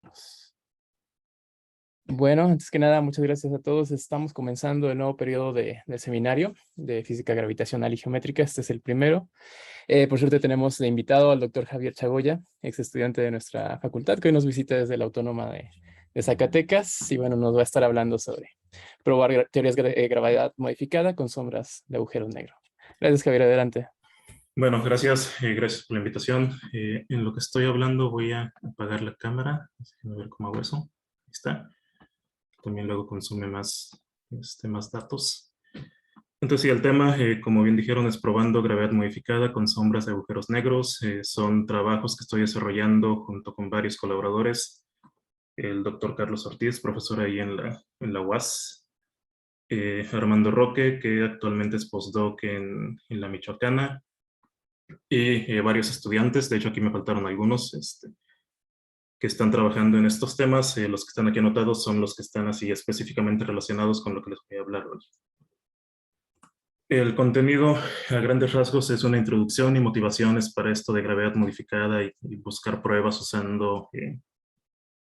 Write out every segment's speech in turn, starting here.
Empezamos. Bueno, antes que nada, muchas gracias a todos. Estamos comenzando el nuevo periodo del seminario de Física Gravitacional y Geométrica. Este es el primero. Por suerte tenemos de invitado al doctor Javier Chagoya, ex estudiante de nuestra facultad, que hoy nos visita desde la Autónoma de Zacatecas. Y bueno, nos va a estar hablando sobre probar teorías de gravedad modificada con sombras de agujeros negros. Gracias, Javier. Adelante. Bueno, gracias por la invitación. En lo que estoy hablando voy a apagar la cámara. Déjenme ver cómo hago eso. Ahí está. También luego consume más datos. Entonces, sí, el tema, como bien dijeron, es probando gravedad modificada con sombras de agujeros negros. Son trabajos que estoy desarrollando junto con varios colaboradores. El doctor Carlos Ortiz, profesor ahí en la UAS. Armando Roque, que actualmente es postdoc en la Michoacana. Y varios estudiantes, de hecho aquí me faltaron algunos, que están trabajando en estos temas. Los que están aquí anotados son los que están así específicamente relacionados con lo que les voy a hablar hoy. El contenido, a grandes rasgos, es una introducción y motivaciones para esto de gravedad modificada y buscar pruebas usando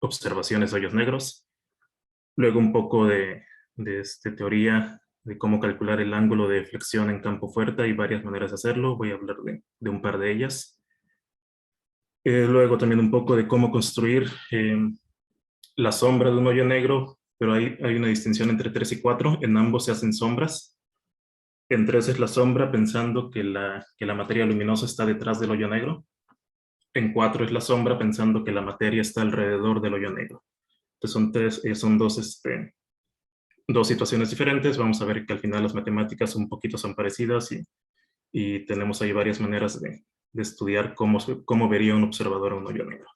observaciones de hoyos negros. Luego un poco de teoría de cómo calcular el ángulo de flexión en campo fuerte. Hay varias maneras de hacerlo. Voy a hablar de un par de ellas. Luego también un poco de cómo construir la sombra de un hoyo negro, pero hay una distinción entre 3 y 4. En ambos se hacen sombras. En 3 es la sombra pensando que la materia luminosa está detrás del hoyo negro. En 4 es la sombra pensando que la materia está alrededor del hoyo negro. Entonces son dos situaciones diferentes. Vamos a ver que al final las matemáticas un poquito son parecidas y tenemos ahí varias maneras de estudiar cómo vería un observador un hoyo negro.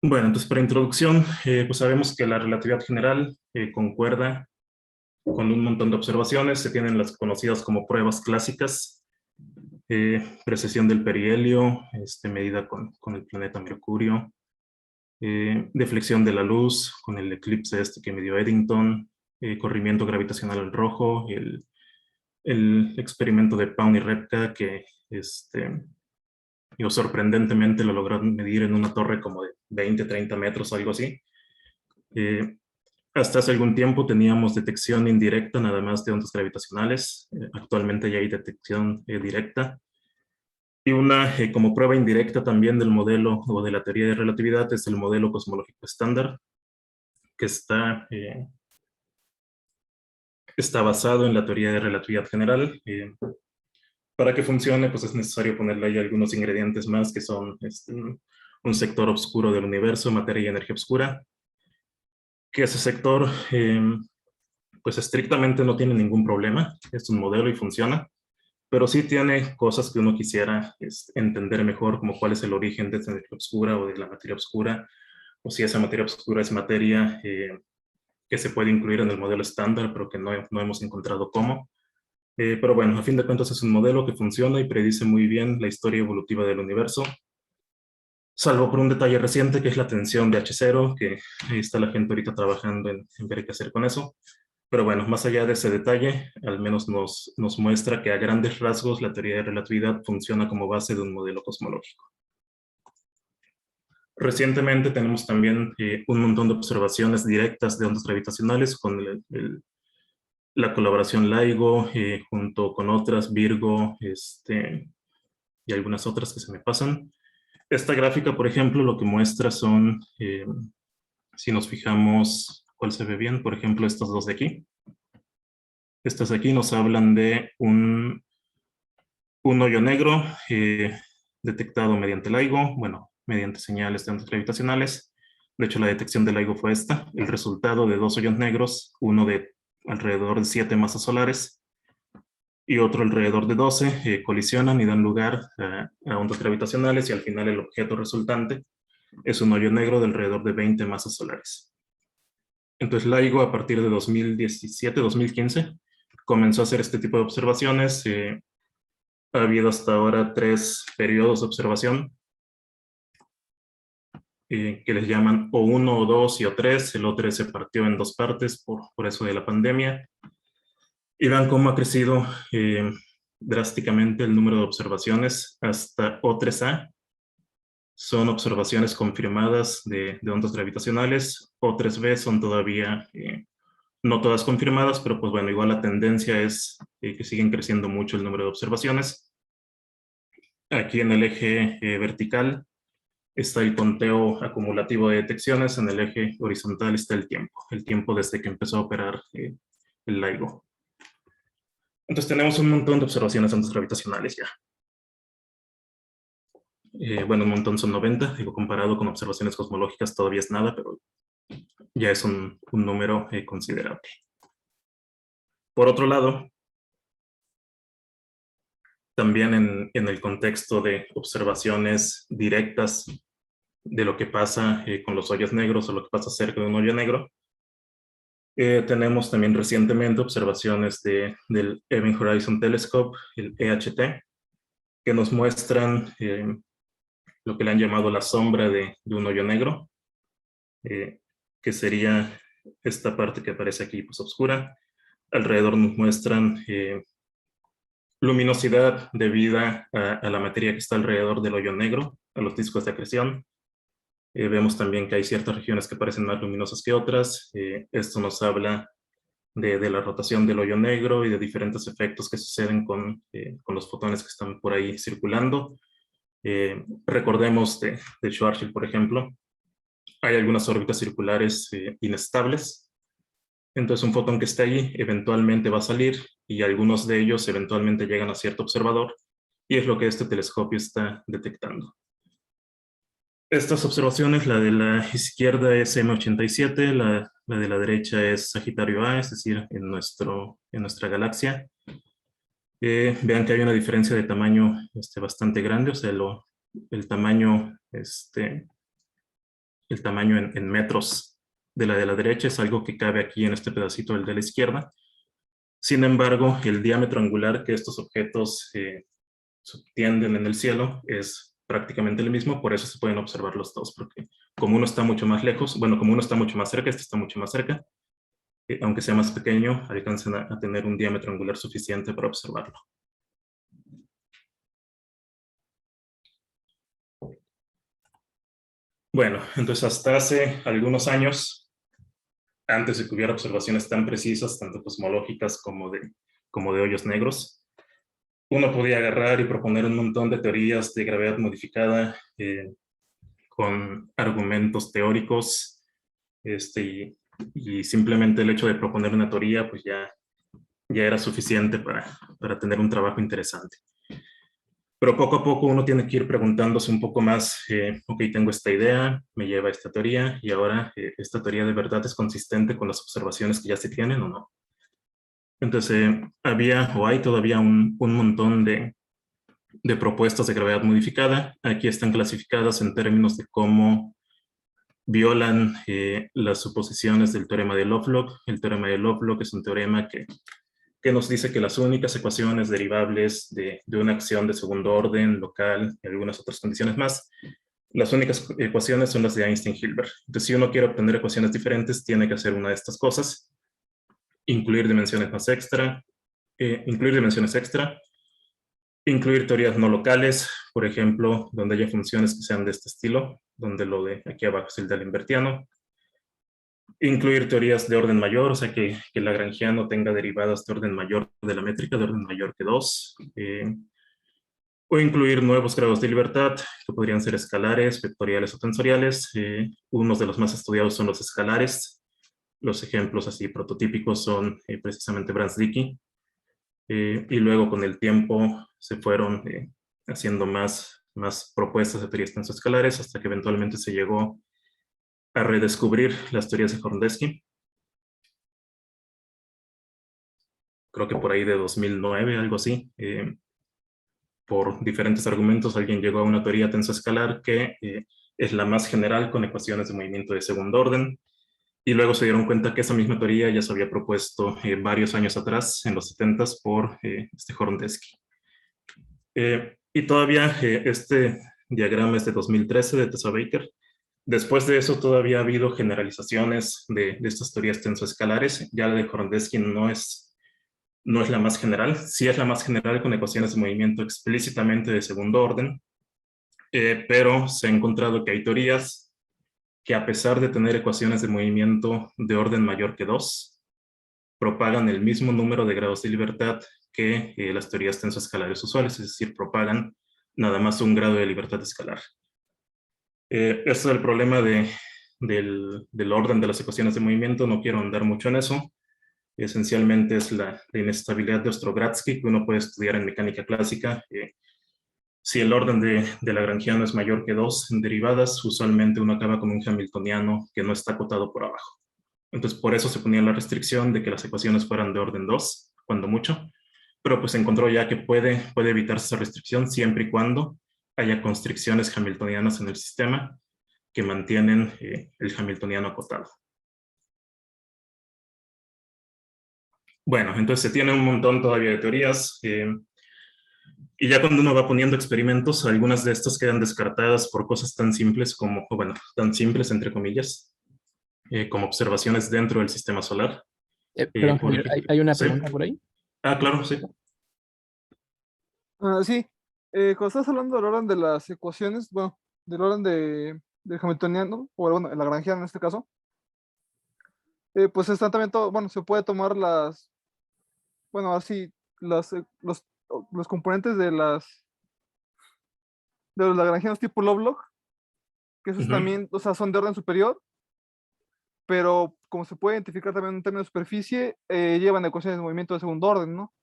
Bueno, entonces para introducción, pues sabemos que la relatividad general concuerda con un montón de observaciones. Se tienen las conocidas como pruebas clásicas, precesión del perihelio, medida con el planeta Mercurio, deflexión de la luz con el eclipse que midió Eddington, corrimiento gravitacional en rojo, el experimento de Paun y Repka que sorprendentemente lo lograron medir en una torre como de 20, 30 metros o algo así. Hasta hace algún tiempo teníamos detección indirecta nada más de ondas gravitacionales. Actualmente ya hay detección directa. Y una como prueba indirecta también del modelo o de la teoría de relatividad es el modelo cosmológico estándar, que está basado en la teoría de relatividad general. Para que funcione, pues es necesario ponerle ahí algunos ingredientes más, que son un sector oscuro del universo, materia y energía oscura, que ese sector, pues estrictamente no tiene ningún problema, es un modelo y funciona, pero sí tiene cosas que uno quisiera entender mejor, como cuál es el origen de esa energía oscura o de la materia oscura, o si esa materia oscura es materia que se puede incluir en el modelo estándar, pero que no hemos encontrado cómo. Pero bueno, a fin de cuentas es un modelo que funciona y predice muy bien la historia evolutiva del universo, salvo por un detalle reciente que es la tensión de H0, que ahí está la gente ahorita trabajando en ver qué hacer con eso. Pero bueno, más allá de ese detalle, al menos nos muestra que a grandes rasgos la teoría de relatividad funciona como base de un modelo cosmológico. Recientemente tenemos también un montón de observaciones directas de ondas gravitacionales con la colaboración LIGO, junto con otras, Virgo, y algunas otras que se me pasan. Esta gráfica, por ejemplo, lo que muestra son, si nos fijamos, ¿cuál se ve bien? Por ejemplo, estas dos de aquí. Estas de aquí nos hablan de un hoyo negro detectado mediante LIGO, bueno, mediante señales de ondas gravitacionales. De hecho, la detección del LIGO fue esta, el resultado de dos hoyos negros, uno de alrededor de 7 masas solares y otro alrededor de 12, colisionan y dan lugar a ondas gravitacionales, y al final el objeto resultante es un hoyo negro de alrededor de 20 masas solares. Entonces LIGO a partir de 2017, 2015 comenzó a hacer este tipo de observaciones. Ha habido hasta ahora 3 periodos de observación que les llaman O1, O2 y O3. El O3 se partió en 2 partes por eso de la pandemia. Y vean cómo ha crecido drásticamente el número de observaciones hasta O3A. son observaciones confirmadas de ondas gravitacionales. O3b son todavía no todas confirmadas, pero pues bueno, igual la tendencia es que siguen creciendo mucho el número de observaciones. Aquí en el eje vertical está el conteo acumulativo de detecciones, en el eje horizontal está el tiempo desde que empezó a operar el LIGO. Entonces tenemos un montón de observaciones de ondas gravitacionales ya. Bueno, un montón son 90, digo, comparado con observaciones cosmológicas todavía es nada, pero ya es un número considerable. Por otro lado, también en el contexto de observaciones directas de lo que pasa con los hoyos negros o lo que pasa cerca de un hoyo negro, tenemos también recientemente observaciones del Event Horizon Telescope, el EHT, que nos muestran lo que le han llamado la sombra de un hoyo negro, que sería esta parte que aparece aquí, pues oscura. Alrededor nos muestran luminosidad debida a la materia que está alrededor del hoyo negro, a los discos de acreción. Vemos también que hay ciertas regiones que parecen más luminosas que otras. Esto nos habla de la rotación del hoyo negro y de diferentes efectos que suceden con los fotones que están por ahí circulando. Recordemos de Schwarzschild, por ejemplo, hay algunas órbitas circulares inestables. Entonces un fotón que está ahí eventualmente va a salir y algunos de ellos eventualmente llegan a cierto observador y es lo que este telescopio está detectando. Estas observaciones, la de la izquierda es M87, la de la derecha es Sagitario A, es decir, en nuestra galaxia. Vean que hay una diferencia de tamaño bastante grande, o sea, el tamaño, el tamaño en metros de la derecha es algo que cabe aquí en este pedacito del de la izquierda. Sin embargo, el diámetro angular que estos objetos subtienden en el cielo es prácticamente el mismo, por eso se pueden observar los dos, porque como uno está mucho más lejos, bueno, como uno está mucho más cerca, este está mucho más cerca, aunque sea más pequeño, alcanzan a tener un diámetro angular suficiente para observarlo. Bueno, entonces hasta hace algunos años, antes de que hubiera observaciones tan precisas, tanto cosmológicas como de hoyos negros, uno podía agarrar y proponer un montón de teorías de gravedad modificada con argumentos teóricos, y simplemente el hecho de proponer una teoría pues ya era suficiente para tener un trabajo interesante. Pero poco a poco uno tiene que ir preguntándose un poco más, ok, tengo esta idea, me lleva a esta teoría, y ahora esta teoría de verdad es consistente con las observaciones que ya se tienen o no. Entonces había o hay todavía un montón de propuestas de gravedad modificada. Aquí están clasificadas en términos de cómo violan las suposiciones del teorema de Lovelock. El teorema de Lovelock es un teorema que nos dice que las únicas ecuaciones derivables de una acción de segundo orden, local y algunas otras condiciones más, las únicas ecuaciones son las de Einstein-Hilbert. Entonces, si uno quiere obtener ecuaciones diferentes, tiene que hacer una de estas cosas: incluir dimensiones extra, incluir teorías no locales, por ejemplo, donde haya funciones que sean de este estilo, donde lo de aquí abajo es el del Lambertiano. Incluir teorías de orden mayor, o sea, que el lagrangiano tenga derivadas de orden mayor de la métrica, de orden mayor que 2. O incluir nuevos grados de libertad, que podrían ser escalares, vectoriales o tensoriales. Unos de los más estudiados son los escalares. Los ejemplos así prototípicos son precisamente Brans-Dicke. Y luego con el tiempo se fueron haciendo más propuestas de teorías tensoescalares hasta que eventualmente se llegó a redescubrir las teorías de Horndeski. Creo que por ahí de 2009, algo así. Por diferentes argumentos, alguien llegó a una teoría tensoescalar que es la más general con ecuaciones de movimiento de segundo orden. Y luego se dieron cuenta que esa misma teoría ya se había propuesto varios años atrás, en los 70s, por Horndeski. Y todavía este diagrama es de 2013 de Tessa Baker. Después de eso todavía ha habido generalizaciones de estas teorías tensoescalares. Ya la de Horndeski no es la más general. Sí es la más general con ecuaciones de movimiento explícitamente de segundo orden, pero se ha encontrado que hay teorías que a pesar de tener ecuaciones de movimiento de orden mayor que 2, propagan el mismo número de grados de libertad que las teorías tensoescalares usuales, es decir, propagan nada más un grado de libertad escalar. Este es el problema del orden de las ecuaciones de movimiento, no quiero andar mucho en eso. Esencialmente es la inestabilidad de Ostrogradsky que uno puede estudiar en mecánica clásica. Si el orden de Lagrangiano es mayor que 2 en derivadas, usualmente uno acaba con un hamiltoniano que no está acotado por abajo. Entonces, por eso se ponía la restricción de que las ecuaciones fueran de orden 2, cuando mucho, pero pues se encontró ya que puede evitarse esa restricción siempre y cuando haya constricciones hamiltonianas en el sistema que mantienen el hamiltoniano acotado. Bueno, entonces se tiene un montón todavía de teorías, y ya cuando uno va poniendo experimentos, algunas de estas quedan descartadas por cosas tan simples como, bueno, tan simples entre comillas, como observaciones dentro del sistema solar. Perdón, Javier, ¿hay una ¿Sí? pregunta por ahí? Ah, claro, sí. Sí, cuando estás hablando del orden de las ecuaciones, bueno, del orden del hamiltoniano, o bueno, el lagrangiano en este caso, pues están también todo, bueno, se puede tomar bueno, así, los componentes de los lagrangianos tipo Lovelock, que esos también, o sea, son de orden superior, pero como se puede identificar también en términos de superficie, llevan ecuaciones de movimiento de segundo orden, ¿no?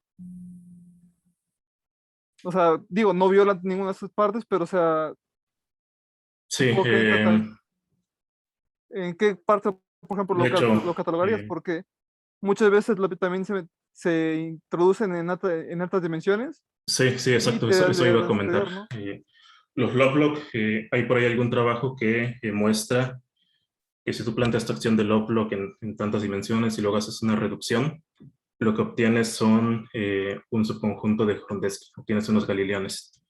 O sea, digo, no violan ninguna de esas partes, pero o sea, Sí, supongo que entra también. ¿En qué parte, por ejemplo, de hecho, lo catalogarías? Porque muchas veces también se introducen en altas dimensiones sí, sí, y exacto, te dan eso de iba a orden comentar. superior, ¿no? Los Lovelock, hay por ahí algún trabajo que muestra que si tú planteas esta acción de Lovelock en tantas dimensiones y luego haces una reducción, lo que obtienes son un subconjunto de Hrondesky, obtienes unos galileones.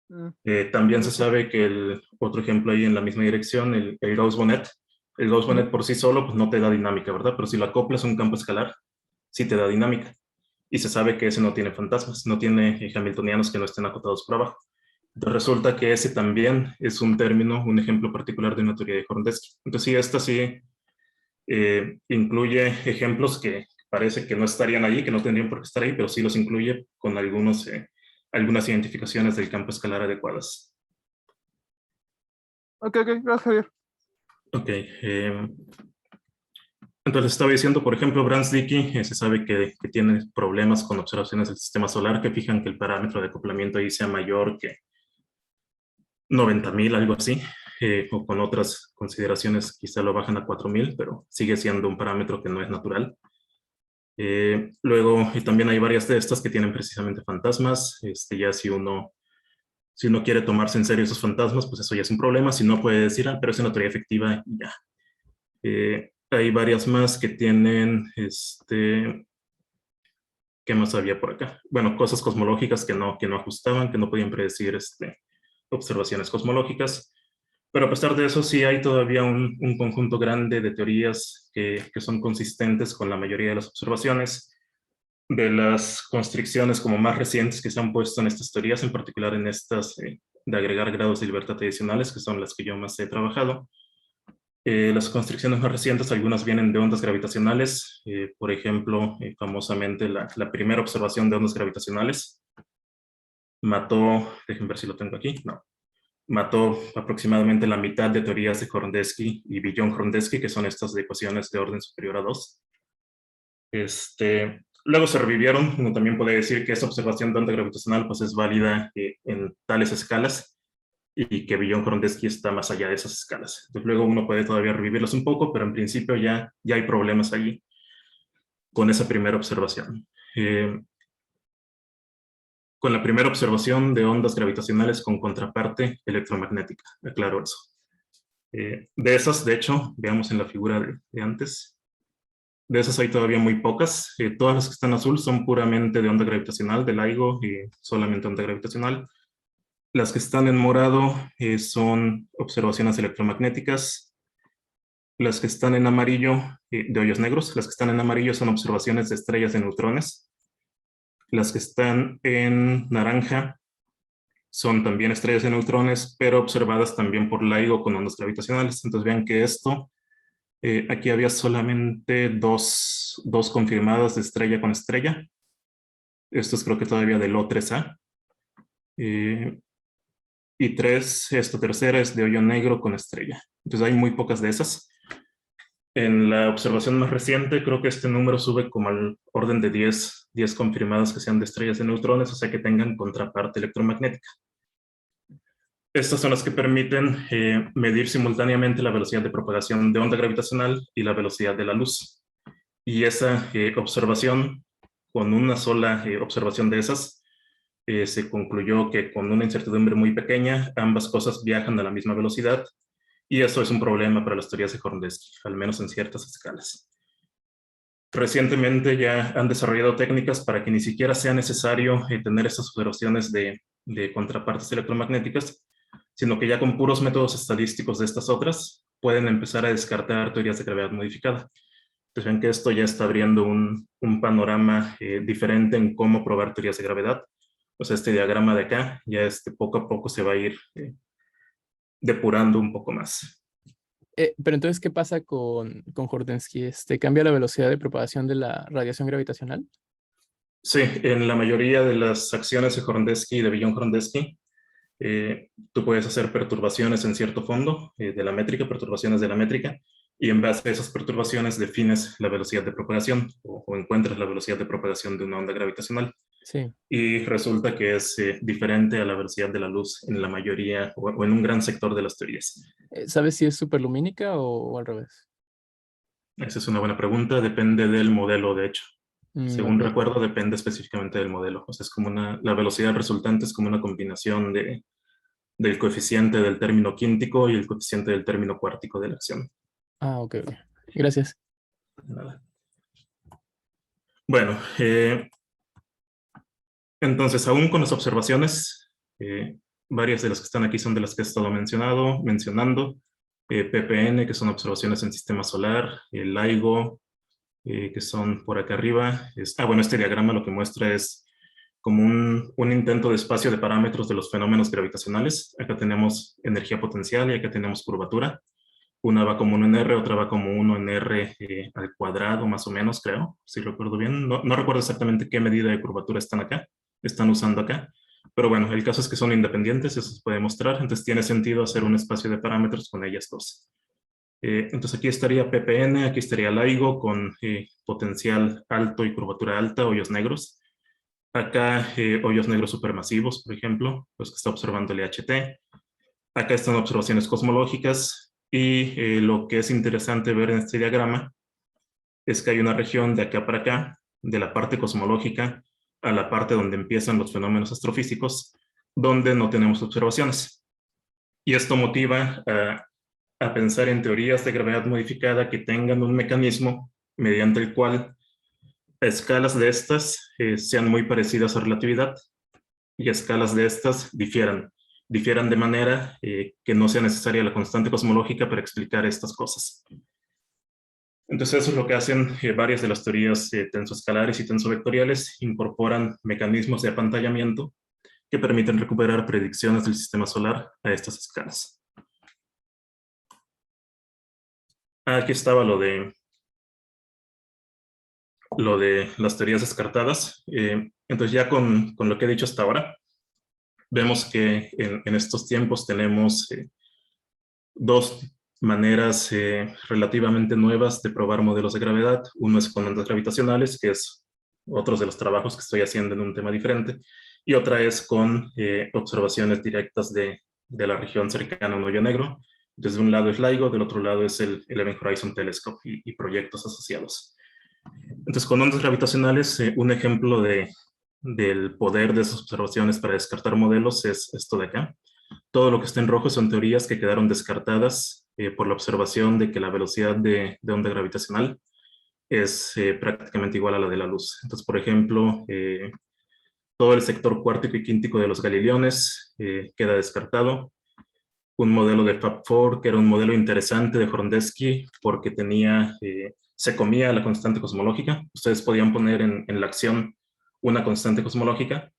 Mm, También sí, se sí. sabe que otro ejemplo ahí en la misma dirección, el Gauss-Bonnet, el Gauss-Bonnet por sí solo pues no te da dinámica, ¿verdad? Pero si lo acoplas a un campo escalar, sí te da dinámica. Y se sabe que ese no tiene fantasmas, no tiene hamiltonianos que no estén acotados por abajo. Entonces resulta que ese también es un término, un ejemplo particular de una teoría de Hrondesky. Entonces sí, esta sí incluye ejemplos que parece que no estarían ahí, que no tendrían por qué estar ahí, pero sí los incluye con algunas identificaciones del campo escalar adecuadas. Ok, ok, gracias, Javier. Ok. Entonces estaba diciendo, por ejemplo, Brans-Dicke se sabe que tiene problemas con observaciones del sistema solar que fijan que el parámetro de acoplamiento ahí sea mayor que 90.000, algo así, o con otras consideraciones quizá lo bajan a 4.000, pero sigue siendo un parámetro que no es natural. Luego, también hay varias de estas que tienen precisamente fantasmas. Ya si uno quiere tomarse en serio esos fantasmas, pues eso ya es un problema. Si no, puede decir, pero es una teoría efectiva y ya. Hay varias más que tienen, ¿qué más había por acá? Bueno, cosas cosmológicas que no ajustaban, que no podían predecir observaciones cosmológicas. Pero a pesar de eso, sí hay todavía un conjunto grande de teorías que son consistentes con la mayoría de las observaciones. De las constricciones como más recientes que se han puesto en estas teorías, en particular en estas de agregar grados de libertad adicionales, que son las que yo más he trabajado. Las constricciones más recientes, algunas vienen de ondas gravitacionales. Por ejemplo, famosamente la primera observación de ondas gravitacionales mató, déjenme ver si lo tengo aquí, no, mató aproximadamente la mitad de teorías de Hrondesky y Billon-Hrondesky, que son estas de ecuaciones de orden superior a 2. Luego se revivieron. Uno también puede decir que esa observación de onda gravitacional pues, es válida en tales escalas y que Billon-Hrondesky está más allá de esas escalas. Entonces, luego uno puede todavía revivirlos un poco, pero en principio ya hay problemas allí con esa primera observación. Con la primera observación de ondas gravitacionales con contraparte electromagnética, aclaro eso. De esas, de hecho, veamos en la figura de antes, de esas hay todavía muy pocas. Todas las que están azul son puramente de onda gravitacional, de LIGO y solamente onda gravitacional. Las que están en morado son observaciones electromagnéticas. Las que están en amarillo, de hoyos negros, las que están en amarillo son observaciones de estrellas de neutrones. Las que están en naranja son también estrellas de neutrones, pero observadas también por LIGO con ondas gravitacionales. Entonces vean que esto, aquí había solamente dos confirmadas de estrella con estrella. Esto es creo que todavía del O3A. Y esta tercera es de hoyo negro con estrella. Entonces hay muy pocas de esas. En la observación más reciente, creo que este número sube como al orden de 10 confirmadas que sean de estrellas de neutrones, o sea que tengan contraparte electromagnética. Estas son las que permiten medir simultáneamente la velocidad de propagación de onda gravitacional y la velocidad de la luz. Y esa observación, con una sola observación de esas, se concluyó que con una incertidumbre muy pequeña, ambas cosas viajan a la misma velocidad, y eso es un problema para las teorías de Horndeski, al menos en ciertas escalas. Recientemente ya han desarrollado técnicas para que ni siquiera sea necesario tener estas observaciones de contrapartes electromagnéticas, sino que ya con puros métodos estadísticos de estas otras pueden empezar a descartar teorías de gravedad modificada. Entonces ven que esto ya está abriendo un panorama diferente en cómo probar teorías de gravedad. O sea, este diagrama de acá ya poco a poco se va a ir depurando un poco más. Pero entonces, ¿qué pasa con Horndeski? ¿Cambia la velocidad de propagación de la radiación gravitacional? Sí, en la mayoría de las acciones de Horndeski y de Billon-Horndeski, tú puedes hacer perturbaciones en cierto fondo de la métrica, perturbaciones de la métrica, y en base a esas perturbaciones defines la velocidad de propagación o encuentras la velocidad de propagación de una onda gravitacional. Sí. Y resulta que es diferente a la velocidad de la luz en la mayoría o en un gran sector de las teorías. ¿Sabes si es superlumínica o al revés? Esa es una buena pregunta, depende del modelo, de hecho. Según Ok. recuerdo, depende específicamente del modelo. O sea, es como la velocidad resultante es como una combinación del coeficiente del término quíntico y el coeficiente del término cuártico de la acción. Ah, ok. Gracias. Nada. Bueno, entonces, aún con las observaciones, varias de las que están aquí son de las que he estado mencionando. PPN, que son observaciones en sistema solar, el LIGO, que son por acá arriba. Bueno, este diagrama lo que muestra es como un intento de espacio de parámetros de los fenómenos gravitacionales. Acá tenemos energía potencial y acá tenemos curvatura. Una va como 1 en R, otra va como 1 en R al cuadrado, más o menos, creo, si recuerdo bien. No recuerdo exactamente qué medida de curvatura están usando acá. Pero bueno, el caso es que son independientes, eso se puede mostrar. Entonces tiene sentido hacer un espacio de parámetros con ellas dos. Entonces aquí estaría PPN, aquí estaría LIGO con potencial alto y curvatura alta, hoyos negros. Acá hoyos negros supermasivos, por ejemplo, los que está observando el EHT. Acá están observaciones cosmológicas y lo que es interesante ver en este diagrama es que hay una región de acá para acá, de la parte cosmológica a la parte donde empiezan los fenómenos astrofísicos, donde no tenemos observaciones. Y esto motiva a pensar en teorías de gravedad modificada que tengan un mecanismo mediante el cual escalas de estas sean muy parecidas a relatividad y escalas de estas difieran de manera que no sea necesaria la constante cosmológica para explicar estas cosas. Entonces eso es lo que hacen varias de las teorías tensoescalares y tensovectoriales, incorporan mecanismos de apantallamiento que permiten recuperar predicciones del sistema solar a estas escalas. Aquí estaba lo de las teorías descartadas. Entonces ya con lo que he dicho hasta ahora, vemos que en estos tiempos tenemos dos maneras relativamente nuevas de probar modelos de gravedad. Uno es con ondas gravitacionales, que es otro de los trabajos que estoy haciendo en un tema diferente, y otra es con observaciones directas de la región cercana a un hoyo negro. Desde un lado es LIGO, del otro lado es el Event Horizon Telescope y proyectos asociados. Entonces, con ondas gravitacionales, un ejemplo del poder de esas observaciones para descartar modelos es esto de acá. Todo lo que está en rojo son teorías que quedaron descartadas por la observación de que la velocidad de onda gravitacional es prácticamente igual a la de la luz. Entonces, por ejemplo, todo el sector cuártico y quíntico de los galileones queda descartado. Un modelo de FAB4, que era un modelo interesante de Horndeski, porque se comía la constante cosmológica. Ustedes podían poner en la acción una constante cosmológica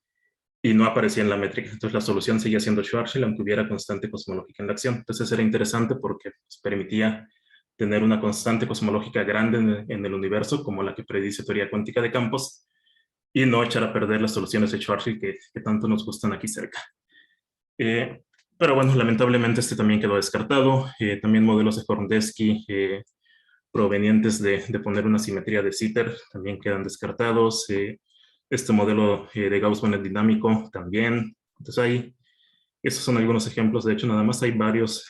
y no aparecía en la métrica. Entonces la solución seguía siendo Schwarzschild, aunque hubiera constante cosmológica en la acción. Entonces era interesante porque pues, permitía tener una constante cosmológica grande en el universo, como la que predice teoría cuántica de campos, y no echar a perder las soluciones de Schwarzschild que tanto nos gustan aquí cerca. Pero bueno, lamentablemente este también quedó descartado. También modelos de Horndeski provenientes de poner una simetría de Sitter también quedan descartados. Este modelo de Gauss-Bonnet dinámico también. Entonces ahí, esos son algunos ejemplos. De hecho, nada más hay varios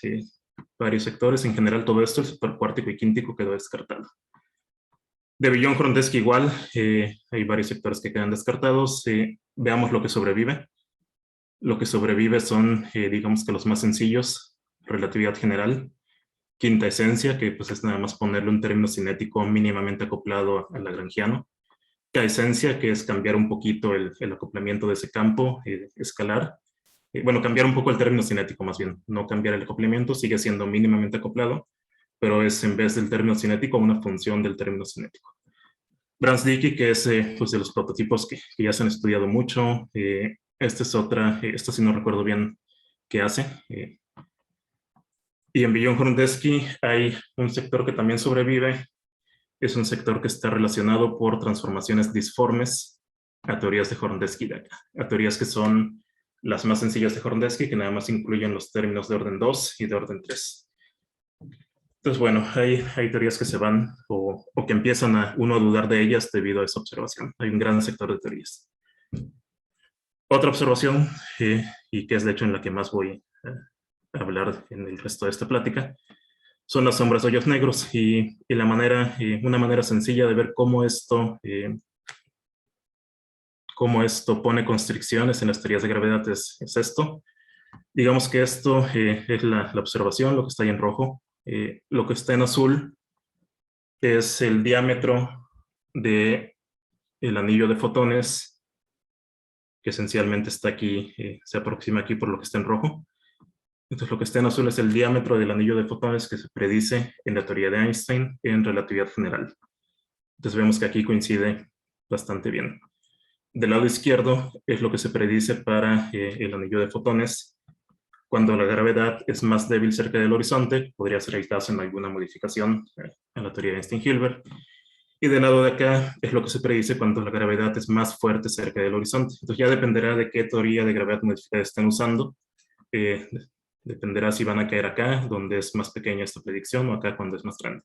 sectores. En general, todo esto, el sector cuártico y quíntico, quedó descartado. De Billon-Horndeski igual, hay varios sectores que quedan descartados. Veamos lo que sobrevive. Lo que sobrevive son, digamos que los más sencillos, relatividad general, quinta esencia, que pues es nada más ponerle un término cinético mínimamente acoplado al lagrangiano. K-esencia, que es cambiar un poquito el acoplamiento de ese campo escalar. Bueno, cambiar un poco el término cinético más bien, no cambiar el acoplamiento, sigue siendo mínimamente acoplado, pero es en vez del término cinético una función del término cinético. Brans-Dicke, que es pues de los prototipos que ya se han estudiado mucho. Esta es otra, esta sí no recuerdo bien qué hace. Y en Billon-Horndeski hay un sector que también sobrevive. Es un sector que está relacionado por transformaciones disformes a teorías de Horndeski de acá, a teorías que son las más sencillas de Horndeski, que nada más incluyen los términos de orden 2 y de orden 3. Entonces, bueno, hay teorías que se van o que empiezan uno a dudar de ellas debido a esa observación. Hay un gran sector de teorías. Otra observación, y que es de hecho en la que más voy a hablar en el resto de esta plática, son las sombras de hoyos negros y una manera sencilla de ver cómo esto pone constricciones en las teorías de gravedad es esto. Digamos que esto es la observación, lo que está ahí en rojo. Lo que está en azul es el diámetro del anillo de fotones, que esencialmente está aquí, se aproxima aquí por lo que está en rojo. Entonces lo que está en azul es el diámetro del anillo de fotones que se predice en la teoría de Einstein en relatividad general. Entonces vemos que aquí coincide bastante bien. Del lado izquierdo es lo que se predice para el anillo de fotones cuando la gravedad es más débil cerca del horizonte. Podría ser el caso en alguna modificación en la teoría de Einstein-Hilbert. Y del lado de acá es lo que se predice cuando la gravedad es más fuerte cerca del horizonte. Entonces ya dependerá de qué teoría de gravedad modificada estén usando. Dependerá si van a caer acá, donde es más pequeña esta predicción, o acá cuando es más grande.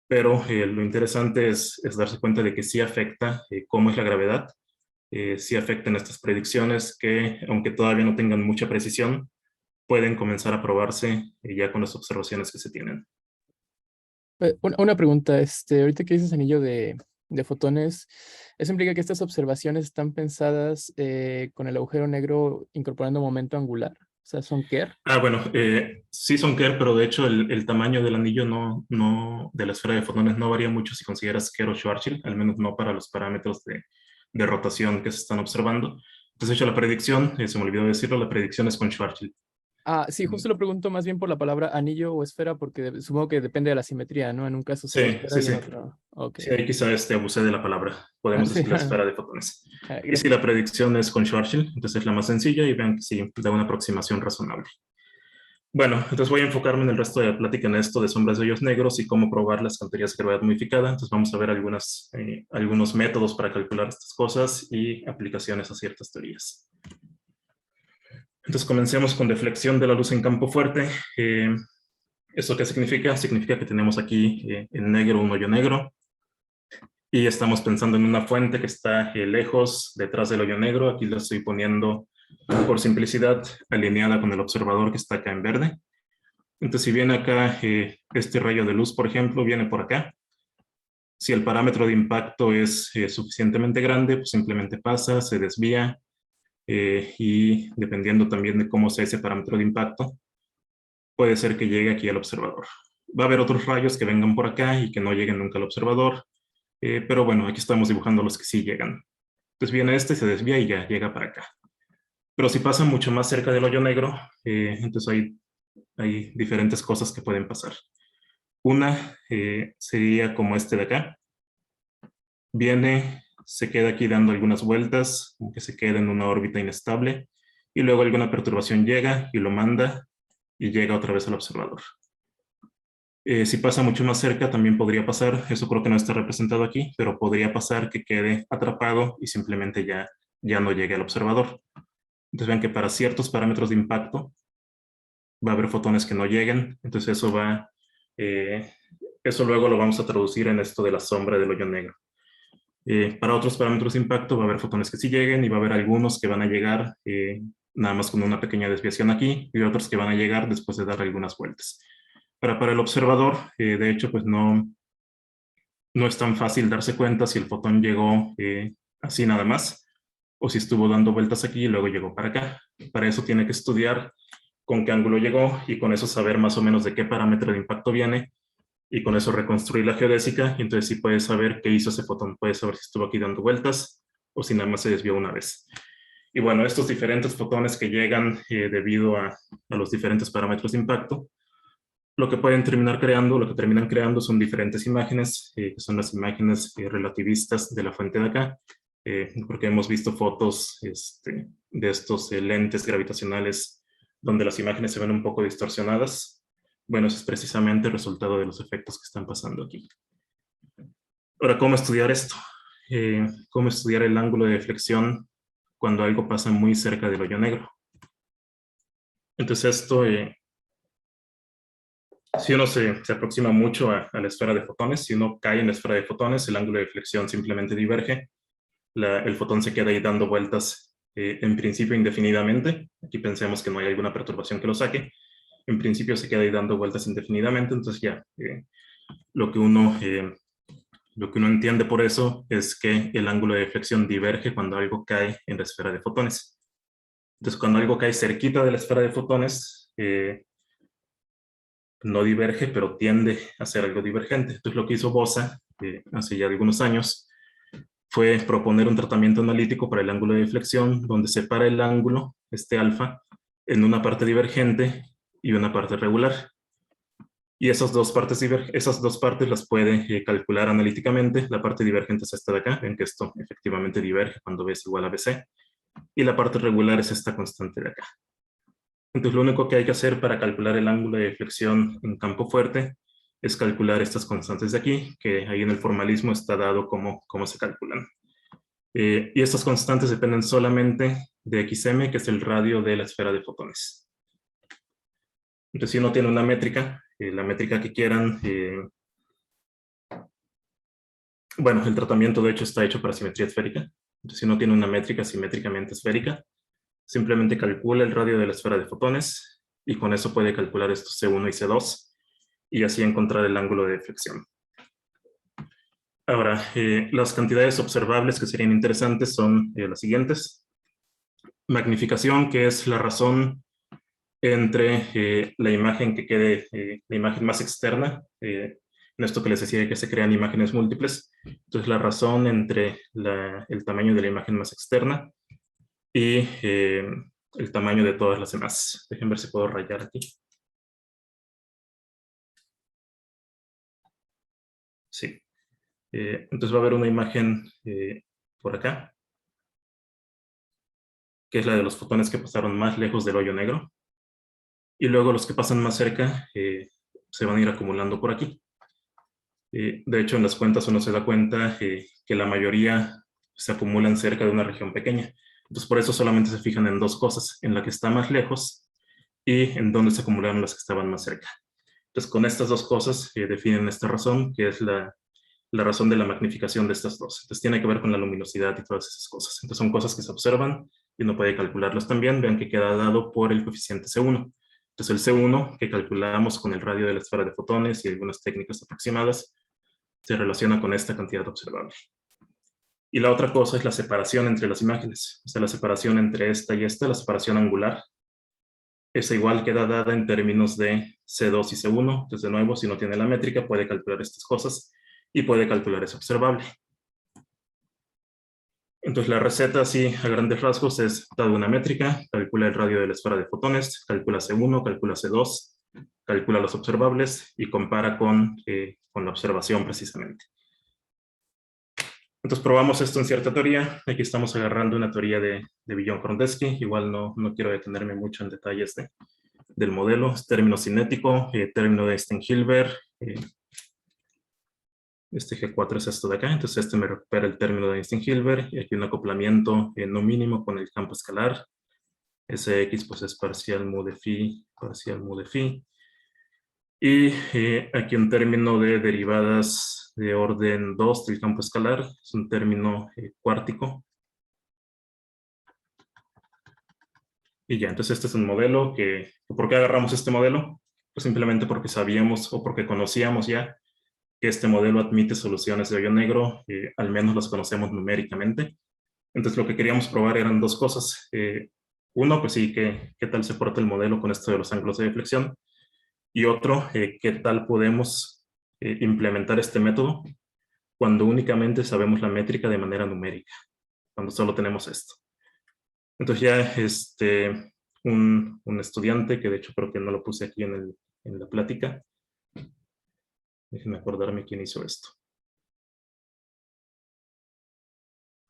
Pero lo interesante es darse cuenta de que sí afecta cómo es la gravedad, sí afectan estas predicciones que, aunque todavía no tengan mucha precisión, pueden comenzar a probarse ya con las observaciones que se tienen. Una pregunta, ahorita que dices anillo de fotones, ¿eso implica que estas observaciones están pensadas con el agujero negro incorporando momento angular? O sea, ¿son Kerr? Bueno, sí son Kerr, pero de hecho el tamaño del anillo de la esfera de fotones no varía mucho si consideras Kerr o Schwarzschild, al menos no para los parámetros de rotación que se están observando. Entonces, de hecho, la predicción, se me olvidó decirlo, la predicción es con Schwarzschild. Sí, justo lo pregunto más bien por la palabra anillo o esfera, porque supongo que depende de la simetría, ¿no? En un caso será Sí, esfera sí, y en sí. otro. Ok. Sí, ahí quizá abusé de la palabra. Podemos Sí, decir la esfera de fotones. Y si gracias. la predicción es con Schwarzschild, entonces es la más sencilla y vean que sí da una aproximación razonable. Bueno, entonces voy a enfocarme en el resto de la plática en esto de sombras de hoyos negros y cómo probarlas con teorías de gravedad modificada. Entonces vamos a ver algunos métodos para calcular estas cosas y aplicaciones a ciertas teorías. Entonces comencemos con deflexión de la luz en campo fuerte. ¿Eso qué significa? Significa que tenemos aquí en negro un hoyo negro y estamos pensando en una fuente que está lejos detrás del hoyo negro. Aquí lo estoy poniendo por simplicidad alineada con el observador que está acá en verde. Entonces, si viene acá este rayo de luz, por ejemplo, viene por acá. Si el parámetro de impacto es suficientemente grande, pues simplemente pasa, se desvía y dependiendo también de cómo sea ese parámetro de impacto, puede ser que llegue aquí al observador. Va a haber otros rayos que vengan por acá y que no lleguen nunca al observador, pero bueno, aquí estamos dibujando los que sí llegan. Entonces viene este, se desvía y ya llega para acá. Pero si pasa mucho más cerca del hoyo negro, entonces hay diferentes cosas que pueden pasar. Una sería como este de acá. Viene, se queda aquí dando algunas vueltas, como que se queda en una órbita inestable, y luego alguna perturbación llega y lo manda y llega otra vez al observador. Si pasa mucho más cerca, también podría pasar, eso creo que no está representado aquí, pero podría pasar que quede atrapado y simplemente ya no llegue al observador. Entonces ven que para ciertos parámetros de impacto va a haber fotones que no lleguen, entonces eso luego lo vamos a traducir en esto de la sombra del hoyo negro. Para otros parámetros de impacto va a haber fotones que sí lleguen y va a haber algunos que van a llegar nada más con una pequeña desviación aquí y otros que van a llegar después de dar algunas vueltas. Para el observador, de hecho, pues no es tan fácil darse cuenta si el fotón llegó así nada más o si estuvo dando vueltas aquí y luego llegó para acá. Para eso tiene que estudiar con qué ángulo llegó y con eso saber más o menos de qué parámetro de impacto viene y con eso reconstruir la geodésica y entonces sí puedes saber qué hizo ese fotón, puedes saber si estuvo aquí dando vueltas o si nada más se desvió una vez. Y bueno, estos diferentes fotones que llegan debido a los diferentes parámetros de impacto, lo que terminan creando son diferentes imágenes, que son las imágenes relativistas de la fuente de acá, porque hemos visto fotos de estos lentes gravitacionales donde las imágenes se ven un poco distorsionadas. Bueno, eso es precisamente el resultado de los efectos que están pasando aquí. Ahora, ¿cómo estudiar esto? ¿Cómo estudiar el ángulo de deflexión cuando algo pasa muy cerca del hoyo negro? Entonces esto, si uno se aproxima mucho a la esfera de fotones, si uno cae en la esfera de fotones, el ángulo de deflexión simplemente diverge. El fotón se queda ahí dando vueltas en principio indefinidamente. Aquí pensemos que no hay alguna perturbación que lo saque. En principio se queda ahí dando vueltas indefinidamente, entonces ya lo que uno entiende por eso es que el ángulo de deflexión diverge cuando algo cae en la esfera de fotones. Entonces cuando algo cae cerquita de la esfera de fotones, no diverge, pero tiende a ser algo divergente. Entonces lo que hizo Bosa hace ya algunos años fue proponer un tratamiento analítico para el ángulo de deflexión donde separa el ángulo, alfa, en una parte divergente y una parte regular. Y esas dos partes las puede calcular analíticamente. La parte divergente es esta de acá, ven que esto efectivamente diverge cuando B es igual a BC. Y la parte regular es esta constante de acá. Entonces lo único que hay que hacer para calcular el ángulo de deflexión en campo fuerte es calcular estas constantes de aquí, que ahí en el formalismo está dado cómo se calculan. Y estas constantes dependen solamente de XM, que es el radio de la esfera de fotones. Entonces si uno tiene una métrica, la métrica que quieran, bueno, el tratamiento de hecho está hecho para simetría esférica. Entonces si uno tiene una métrica simétricamente esférica, simplemente calcula el radio de la esfera de fotones y con eso puede calcular estos C1 y C2 y así encontrar el ángulo de deflexión. Ahora, las cantidades observables que serían interesantes son las siguientes. Magnificación, que es la razón entre la imagen que quede, la imagen más externa, en esto que les decía que se crean imágenes múltiples. Entonces, la razón entre el tamaño de la imagen más externa y el tamaño de todas las demás. Dejen ver si puedo rayar aquí. Sí. Entonces va a haber una imagen por acá, que es la de los fotones que pasaron más lejos del hoyo negro. Y luego los que pasan más cerca se van a ir acumulando por aquí. De hecho, en las cuentas uno se da cuenta que la mayoría se acumulan cerca de una región pequeña. Entonces, por eso solamente se fijan en dos cosas, en la que está más lejos y en dónde se acumularon las que estaban más cerca. Entonces, con estas dos cosas definen esta razón, que es la razón de la magnificación de estas dos. Entonces, tiene que ver con la luminosidad y todas esas cosas. Entonces, son cosas que se observan y uno puede calcularlas también. Vean que queda dado por el coeficiente C1. Entonces, el C1, que calculamos con el radio de la esfera de fotones y algunas técnicas aproximadas, se relaciona con esta cantidad observable. Y la otra cosa es la separación entre las imágenes. O sea, la separación entre esta y esta, la separación angular. Esa igual queda dada en términos de C2 y C1. Entonces, de nuevo, si no tiene la métrica, puede calcular estas cosas y puede calcular ese observable. Entonces, la receta, así a grandes rasgos, es dada una métrica, calcula el radio de la esfera de fotones, calcula C1, calcula C2, calcula los observables y compara con la observación precisamente. Entonces probamos esto en cierta teoría. Aquí estamos agarrando una teoría de Billon-Krondetsky. Igual no quiero detenerme mucho en detalles del modelo. Es término cinético, término de Einstein-Hilbert. Este G4 es esto de acá, entonces este me recupera el término de Einstein-Hilbert. Y aquí un acoplamiento no mínimo con el campo escalar. Sx pues es parcial mu de phi, parcial mu de phi. Y aquí un término de derivadas de orden 2 del campo escalar, es un término cuártico. Y ya, entonces este es un modelo que, ¿por qué agarramos este modelo? Pues simplemente porque sabíamos o porque conocíamos ya que este modelo admite soluciones de hoyo negro, al menos las conocemos numéricamente. Entonces lo que queríamos probar eran dos cosas. Uno, pues sí, qué tal se porta el modelo con esto de los ángulos de deflexión. Y otro, qué tal podemos implementar este método cuando únicamente sabemos la métrica de manera numérica, cuando solo tenemos esto. Entonces ya un estudiante, que de hecho creo que no lo puse aquí en la plática, déjenme acordarme quién hizo esto.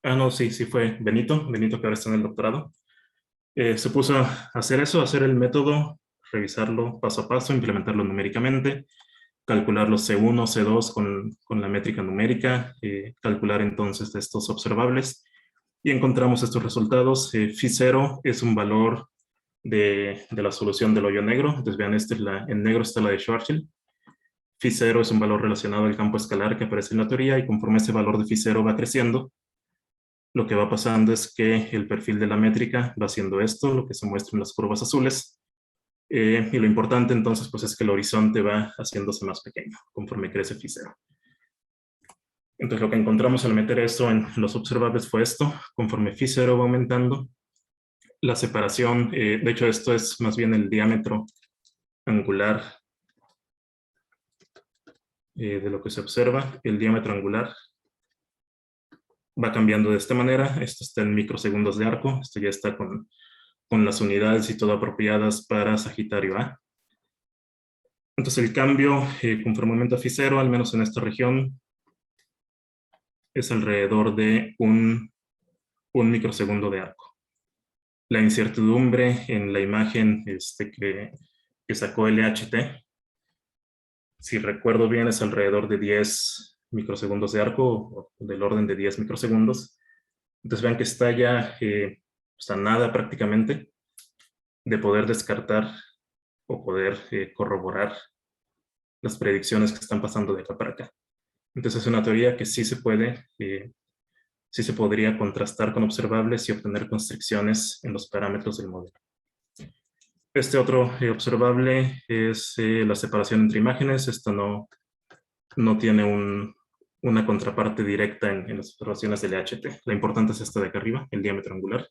Ah, no, sí fue Benito que ahora está en el doctorado. Se puso a hacer eso, a hacer el método, revisarlo paso a paso, implementarlo numéricamente, calcular los C1, C2 con la métrica numérica, calcular entonces estos observables y encontramos estos resultados. Phi0 es un valor de la solución del hoyo negro. Entonces vean, en negro está la de Schwarzschild. Phi0 es un valor relacionado al campo escalar que aparece en la teoría y conforme ese valor de Phi0 va creciendo, lo que va pasando es que el perfil de la métrica va haciendo esto, lo que se muestra en las curvas azules. Y lo importante entonces pues es que el horizonte va haciéndose más pequeño conforme crece Phi0. Entonces lo que encontramos al meter eso en los observables fue esto. Conforme Phi0 va aumentando, la separación, de hecho esto es más bien el diámetro angular de lo que se observa. El diámetro angular va cambiando de esta manera. Esto está en microsegundos de arco. Esto ya está con las unidades y todo apropiadas para Sagitario A. Entonces el cambio conforme aumenta Phi0, al menos en esta región, es alrededor de un microsegundo de arco. La incertidumbre en la imagen que sacó LHT, si recuerdo bien, es alrededor de 10 microsegundos de arco, o del orden de 10 microsegundos. Entonces vean que está ya a nada prácticamente de poder descartar o poder corroborar las predicciones que están pasando de acá para acá. Entonces es una teoría que sí se podría contrastar con observables y obtener constricciones en los parámetros del modelo. Este otro observable es la separación entre imágenes. Esto no tiene una contraparte directa en las observaciones del LHT. La importante es esta de acá arriba, el diámetro angular.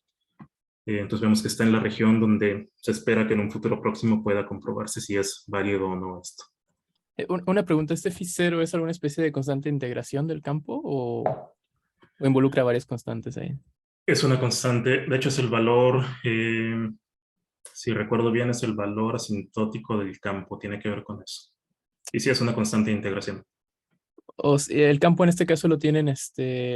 Entonces vemos que está en la región donde se espera que en un futuro próximo pueda comprobarse si es válido o no esto. Una pregunta, ¿este Phi0 es alguna especie de constante de integración del campo o involucra varias constantes ahí? Es una constante, de hecho es el valor, si recuerdo bien, es el valor asintótico del campo, tiene que ver con eso. Y sí es una constante de integración. ¿El campo en este caso lo tienen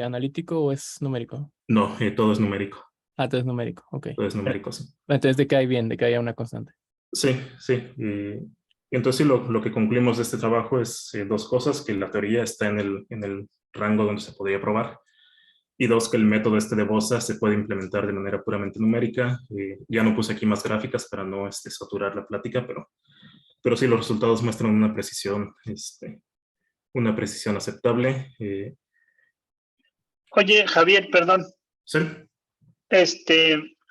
analítico o es numérico? No, todo es numérico. Ah, todo es numérico, ok. Todo es numérico, sí. Entonces decae bien, decae a una constante. Sí. Y entonces sí, lo que concluimos de este trabajo es dos cosas, que la teoría está en el rango donde se podría probar, y dos, que el método de Bosa se puede implementar de manera puramente numérica. Ya no puse aquí más gráficas para no saturar la plática, pero sí los resultados muestran una precisión aceptable. Oye, Javier, perdón. Sí.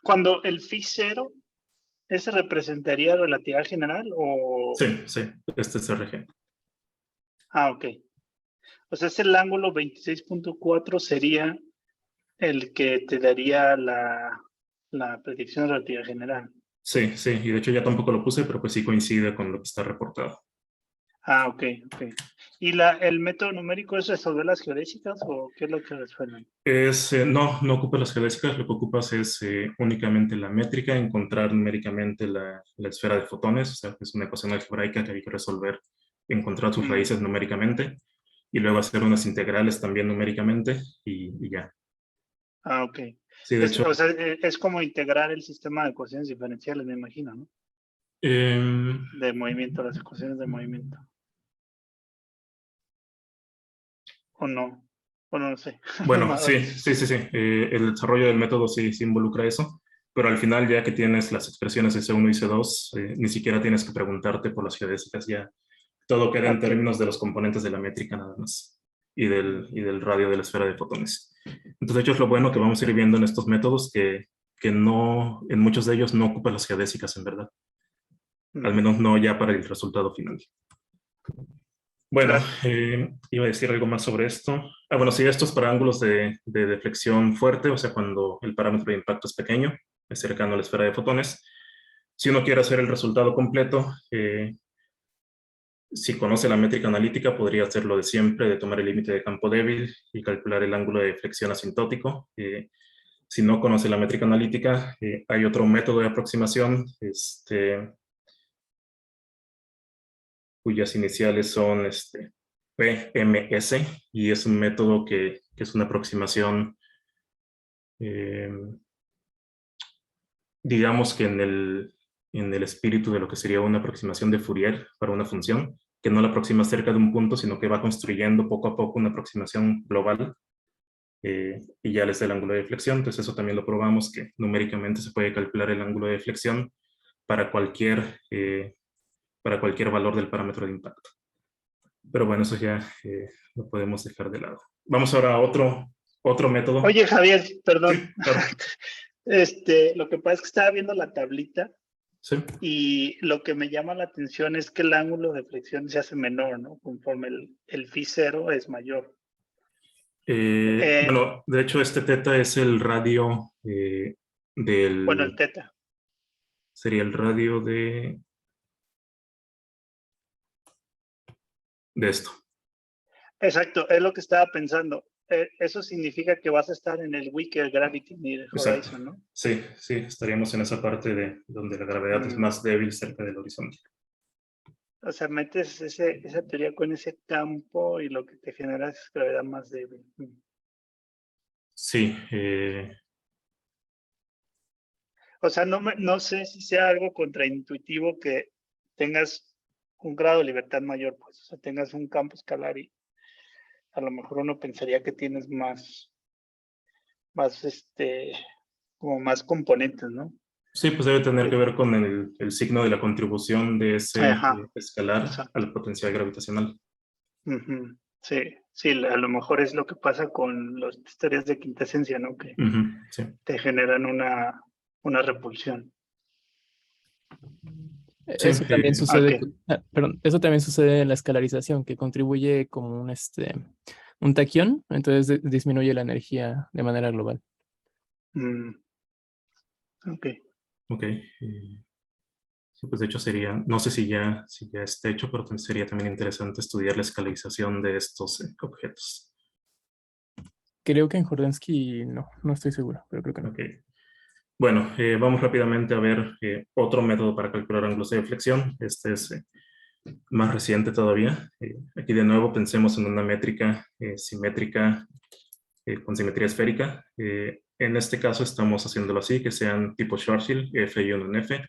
Cuando el Phi0, ¿ese representaría relatividad general o...? Sí, este es RG. Ah, ok. O sea, el ángulo 26.4 sería el que te daría la predicción de relatividad general. Sí, y de hecho ya tampoco lo puse, pero pues sí coincide con lo que está reportado. Ah, ok. ¿Y el método numérico es resolver las geodésicas o qué es lo que resuelven? No ocupa las geodésicas, lo que ocupas es únicamente la métrica, encontrar numéricamente la esfera de fotones, o sea, es una ecuación algebraica que hay que resolver, encontrar sus raíces numéricamente. y luego hacer unas integrales también numéricamente y ya. Ah, ok. Sí, de hecho, O sea, es como integrar el sistema de ecuaciones diferenciales, me imagino, ¿no? De movimiento, las ecuaciones de movimiento. ¿O no? O no lo sé. bueno, sí. El desarrollo del método sí involucra eso, pero al final ya que tienes las expresiones de C1 y C2, ni siquiera tienes que preguntarte por las geodésicas, ya todo queda en Ok. términos de los componentes de la métrica nada más y del radio de la esfera de fotones. Entonces, de hecho, es lo bueno que vamos a ir viendo en estos métodos que no, en muchos de ellos no ocupan las geodésicas en verdad, al menos no ya para el resultado final. Bueno, Claro. iba a decir algo más sobre esto. Bueno, sí, esto es para ángulos de deflexión fuerte, o sea, cuando el parámetro de impacto es pequeño, es cercano a la esfera de fotones. Si uno quiere hacer el resultado completo, si conoce la métrica analítica, podría hacerlo de siempre, de tomar el límite de campo débil y calcular el ángulo de deflexión asintótico. Si no conoce la métrica analítica, hay otro método de aproximación, cuyas iniciales son PMS, y es un método que es una aproximación, digamos que en el espíritu de lo que sería una aproximación de Fourier para una función, que no la aproxima cerca de un punto, sino que va construyendo poco a poco una aproximación global, y ya les da el ángulo de deflexión. Entonces eso también lo probamos, que numéricamente se puede calcular el ángulo de deflexión para cualquier valor del parámetro de impacto. Pero bueno, eso ya lo podemos dejar de lado. Vamos ahora a otro método. Oye, Javier, perdón. Sí, claro. Lo que pasa es que estaba viendo la tablita Sí. y lo que me llama la atención es que el ángulo de flexión se hace menor, ¿no? Conforme el phi 0 es mayor. Bueno, de hecho, este teta es el radio Bueno, el teta. sería el radio de esto. Exacto, es lo que estaba pensando. Eso significa que vas a estar en el weaker gravity near Exacto. horizon, ¿no? Sí, estaríamos en esa parte de donde la gravedad es más débil cerca del horizonte. O sea, metes esa teoría con ese campo y lo que te genera es gravedad más débil. Sí. O sea, no sé si sea algo contraintuitivo que tengas un grado de libertad mayor, pues, o sea, tengas un campo escalar y a lo mejor uno pensaría que tienes más como más componentes, ¿no? Sí, pues debe tener que ver con el signo de la contribución de ese Ajá, escalar exacto. a la potencial gravitacional. Sí, a lo mejor es lo que pasa con las teorías de quintesencia, ¿no? Que Sí. te generan una repulsión. Sí, Eso también sucede, Ok. eso también sucede en la escalarización, que contribuye como un taquión, entonces disminuye la energía de manera global. Ok. Ok. Sí, pues de hecho sería, no sé si ya está hecho, pero sería también interesante estudiar la escalarización de estos objetos. Creo que en Jordansky no estoy seguro, pero creo que no. Ok. Bueno, vamos rápidamente a ver otro método para calcular ángulos de deflexión. Este es más reciente todavía. Aquí de nuevo pensemos en una métrica simétrica con simetría esférica. En este caso estamos haciéndolo así, que sean tipo Schwarzschild, F y 1 en F.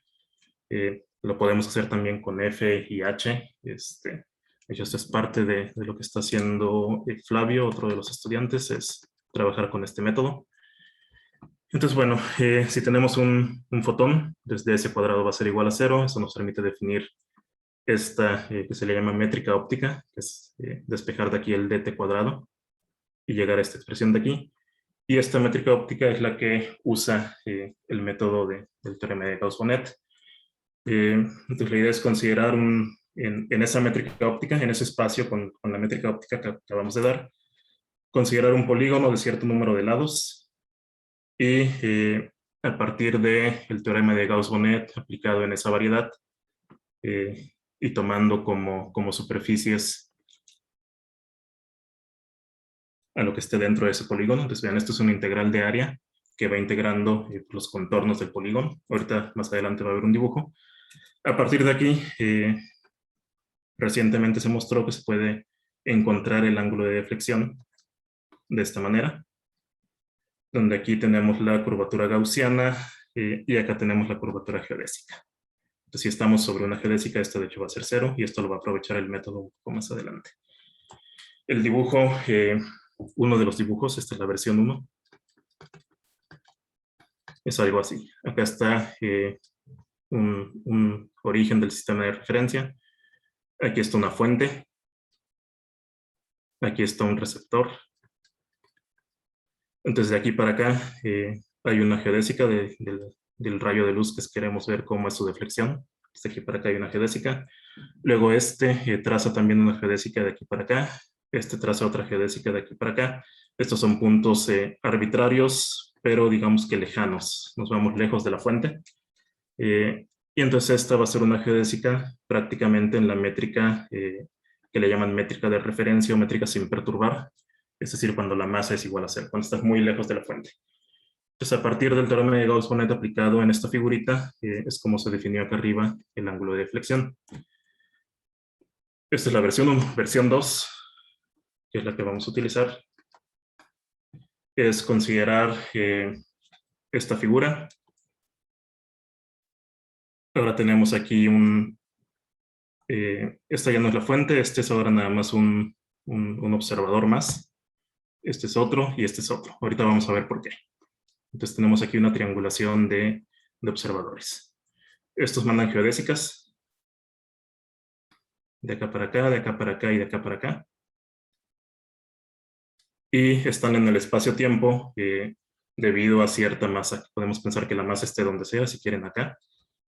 Lo podemos hacer también con F y H. De hecho, esto es parte de lo que está haciendo Flavio, otro de los estudiantes, es trabajar con este método. Entonces, bueno, si tenemos un fotón, desde ese cuadrado va a ser igual a 0. Eso nos permite definir esta que se le llama métrica óptica, que es despejar de aquí el dt cuadrado y llegar a esta expresión de aquí. Y esta métrica óptica es la que usa el método del teorema de Gauss-Bonnet. Entonces la idea es considerar en esa métrica óptica, en ese espacio con la métrica óptica que acabamos de dar, considerar un polígono de cierto número de lados y a partir del teorema de Gauss-Bonnet aplicado en esa variedad y tomando como superficies a lo que esté dentro de ese polígono. Entonces vean, esto es una integral de área que va integrando los contornos del polígono. Ahorita más adelante va a haber un dibujo. A partir de aquí, recientemente se mostró que se puede encontrar el ángulo de deflexión de esta manera, donde aquí tenemos la curvatura gaussiana y acá tenemos la curvatura geodésica. Entonces, si estamos sobre una geodésica, esto de hecho va a ser 0 y esto lo va a aprovechar el método un poco más adelante. El dibujo, uno de los dibujos, esta es la versión 1, es algo así. Acá está un origen del sistema de referencia. Aquí está una fuente. Aquí está un receptor. Entonces, de aquí para acá hay una geodésica del rayo de luz que queremos ver cómo es su deflexión. De aquí para acá hay una geodésica. Luego traza también una geodésica de aquí para acá. Este traza otra geodésica de aquí para acá. Estos son puntos arbitrarios, pero digamos que lejanos. Nos vamos lejos de la fuente. Y entonces esta va a ser una geodésica prácticamente en la métrica que le llaman métrica de referencia o métrica sin perturbar. Es decir, cuando la masa es igual a 0, cuando estás muy lejos de la fuente. Entonces, a partir del teorema de Gauss-Bonnet aplicado en esta figurita, es como se definió acá arriba el ángulo de deflexión. Esta es la versión 1. Versión 2, que es la que vamos a utilizar, es considerar esta figura. Ahora tenemos aquí esta ya no es la fuente, este es ahora nada más un observador más. Este es otro y este es otro. Ahorita vamos a ver por qué. Entonces tenemos aquí una triangulación de observadores. Estos mandan geodésicas. De acá para acá, de acá para acá y de acá para acá. Y están en el espacio-tiempo debido a cierta masa. Podemos pensar que la masa esté donde sea, si quieren acá.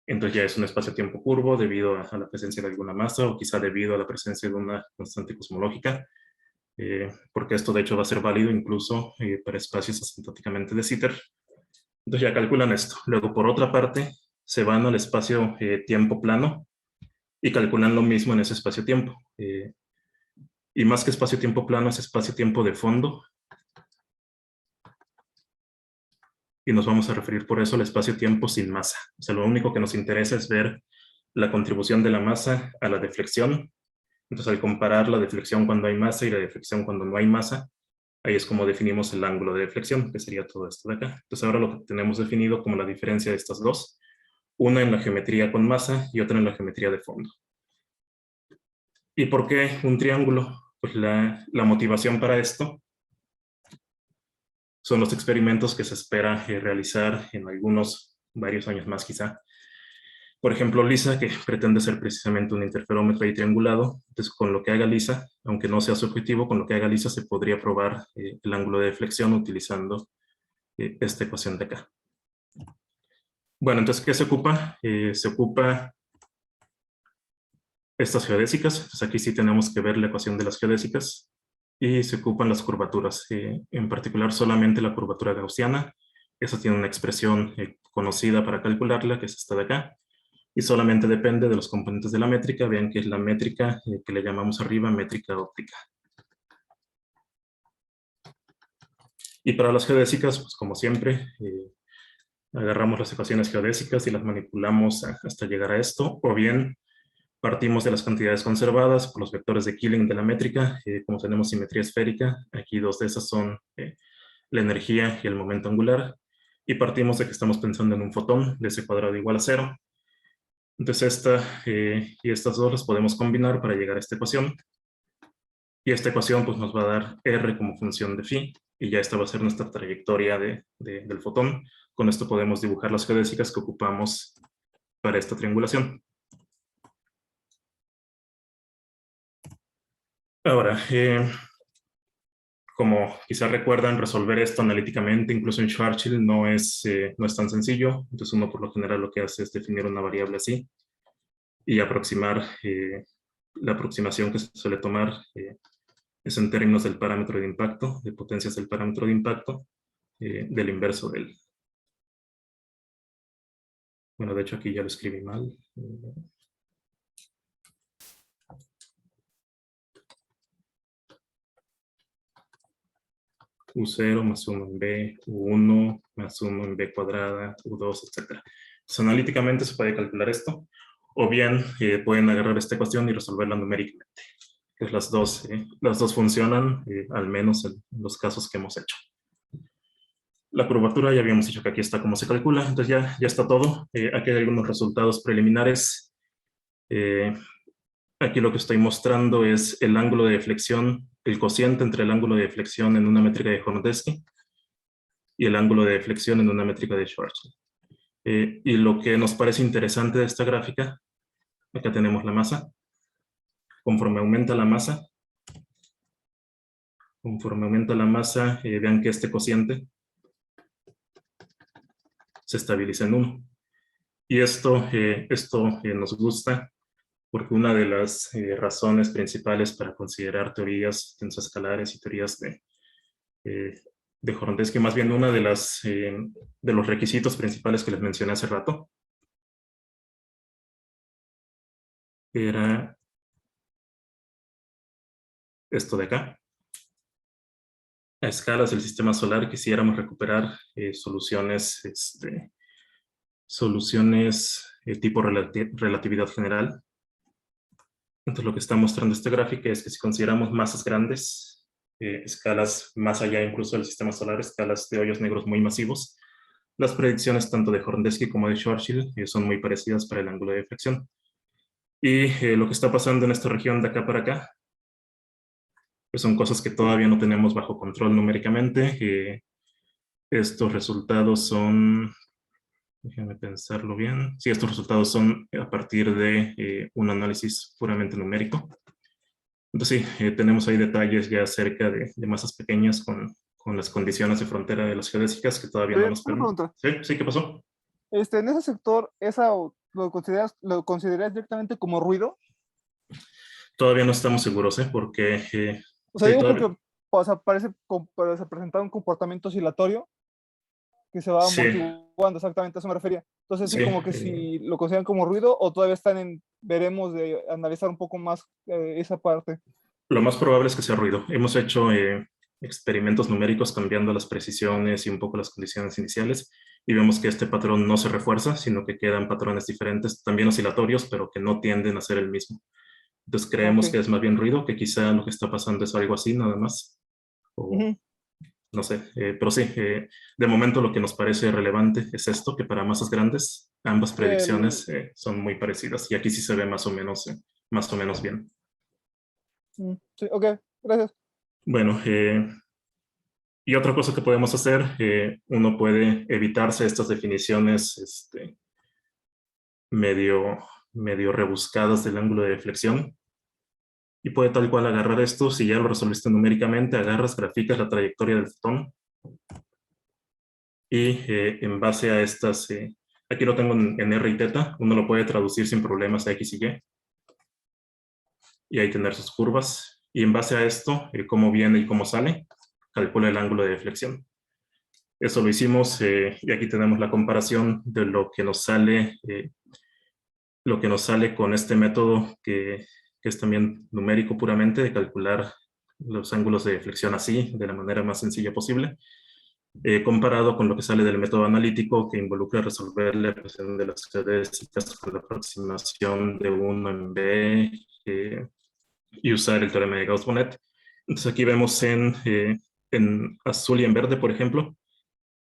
Entonces ya es un espacio-tiempo curvo debido a la presencia de alguna masa o quizá debido a la presencia de una constante cosmológica. Porque esto de hecho va a ser válido incluso para espacios asintóticamente de Sitter. Entonces ya calculan esto. Luego, por otra parte, se van al espacio-tiempo plano y calculan lo mismo en ese espacio-tiempo. Y más que espacio-tiempo plano, es espacio-tiempo de fondo. Y nos vamos a referir por eso al espacio-tiempo sin masa. O sea, lo único que nos interesa es ver la contribución de la masa a la deflexión. Entonces, al comparar la deflexión cuando hay masa y la deflexión cuando no hay masa, ahí es como definimos el ángulo de deflexión, que sería todo esto de acá. Entonces, ahora lo que tenemos definido como la diferencia de estas dos, una en la geometría con masa y otra en la geometría de fondo. ¿Y por qué un triángulo? Pues la motivación para esto son los experimentos que se espera realizar en varios años más quizá. Por ejemplo, LISA, que pretende ser precisamente un interferómetro ahí triangulado. Entonces, con lo que haga LISA, aunque no sea su objetivo, con lo que haga LISA se podría probar el ángulo de deflexión utilizando esta ecuación de acá. Bueno, entonces, ¿qué se ocupa? Se ocupa estas geodésicas. Entonces, aquí sí tenemos que ver la ecuación de las geodésicas. Y se ocupan las curvaturas, en particular solamente la curvatura gaussiana. Esa tiene una expresión conocida para calcularla, que es esta de acá. Y solamente depende de los componentes de la métrica. Vean que es la métrica que le llamamos arriba métrica óptica. Y para las geodésicas, pues como siempre, agarramos las ecuaciones geodésicas y las manipulamos hasta llegar a esto, o bien partimos de las cantidades conservadas por los vectores de Killing de la métrica. Como tenemos simetría esférica, aquí dos de esas son la energía y el momento angular, y partimos de que estamos pensando en un fotón de ese cuadrado igual a 0. Entonces esta y estas dos las podemos combinar para llegar a esta ecuación. Y esta ecuación pues, nos va a dar R como función de phi, y ya esta va a ser nuestra trayectoria del fotón. Con esto podemos dibujar las geodésicas que ocupamos para esta triangulación. Ahora, como quizás recuerdan, resolver esto analíticamente, incluso en Schwarzschild, no es tan sencillo. Entonces uno por lo general lo que hace es definir una variable así y aproximar. La aproximación que se suele tomar es en términos del parámetro de impacto, de potencias del parámetro de impacto, del inverso del. Bueno, de hecho aquí ya lo escribí mal. U0 más 1 en B, U1 más 1 en B cuadrada, U2, etc. Entonces, analíticamente se puede calcular esto, o bien pueden agarrar esta ecuación y resolverla numéricamente. Pues las dos funcionan, al menos en los casos que hemos hecho. La curvatura ya habíamos dicho que aquí está como se calcula, entonces ya está todo. Aquí hay algunos resultados preliminares. Aquí lo que estoy mostrando es el ángulo de deflexión, el cociente entre el ángulo de deflexión en una métrica de Hornodesky y el ángulo de deflexión en una métrica de Schwarzschild. Y lo que nos parece interesante de esta gráfica, acá tenemos la masa. Conforme aumenta la masa, vean que este cociente se estabiliza en 1. Y esto nos gusta porque una de las razones principales para considerar teorías tensoescalares y teorías de Hornodesky, más bien una de los requisitos principales que les mencioné hace rato, era esto de acá. A escalas del sistema solar quisiéramos recuperar soluciones tipo relatividad general. Entonces lo que está mostrando esta gráfica es que si consideramos masas grandes, escalas más allá incluso del sistema solar, escalas de hoyos negros muy masivos, las predicciones tanto de Hornodesky como de Schwarzschild son muy parecidas para el ángulo de deflexión. Y lo que está pasando en esta región de acá para acá, pues son cosas que todavía no tenemos bajo control numéricamente. Estos resultados son, déjenme pensarlo bien, sí, estos resultados son a partir de un análisis puramente numérico. Entonces sí, tenemos ahí detalles ya acerca de masas pequeñas con las condiciones de frontera de las geodésicas que todavía no nos Una permiten. pregunta. Sí, ¿qué pasó? En ese sector, ¿lo consideras directamente como ruido? Todavía no estamos seguros, porque... O sea, sí, digo todavía... porque parece presentar un comportamiento oscilatorio que se va Sí, amortiguando, exactamente a eso me refería. Entonces, sí, sí, como que si lo consideran como ruido o todavía veremos de analizar un poco más esa parte. lo más probable es que sea ruido. Hemos hecho experimentos numéricos cambiando las precisiones y un poco las condiciones iniciales y vemos que este patrón no se refuerza, sino que quedan patrones diferentes, también oscilatorios, pero que no tienden a ser el mismo. Entonces creemos que es más bien ruido, que quizá lo que está pasando es algo así nada más. O no sé, pero sí, de momento lo que nos parece relevante es esto, que para masas grandes ambas predicciones son muy parecidas y aquí sí se ve más o menos bien. Sí, ok, gracias. Bueno, y otra cosa que podemos hacer, uno puede evitarse estas definiciones medio rebuscadas del ángulo de deflexión y puede tal cual agarrar esto, si ya lo resolviste numéricamente, agarras, graficas la trayectoria del fotón y en base a estas, aquí lo tengo en R y teta, uno lo puede traducir sin problemas a X y ahí tener sus curvas y en base a esto, cómo viene y cómo sale, calcula el ángulo de deflexión. Eso lo hicimos y aquí tenemos la comparación de lo que nos sale con este método que es también numérico puramente, de calcular los ángulos de deflexión así, de la manera más sencilla posible, comparado con lo que sale del método analítico que involucra resolver la ecuación de las geodésicas con la aproximación de 1 en B y usar el teorema de Gauss-Bonnet. Entonces aquí vemos en azul y en verde, por ejemplo,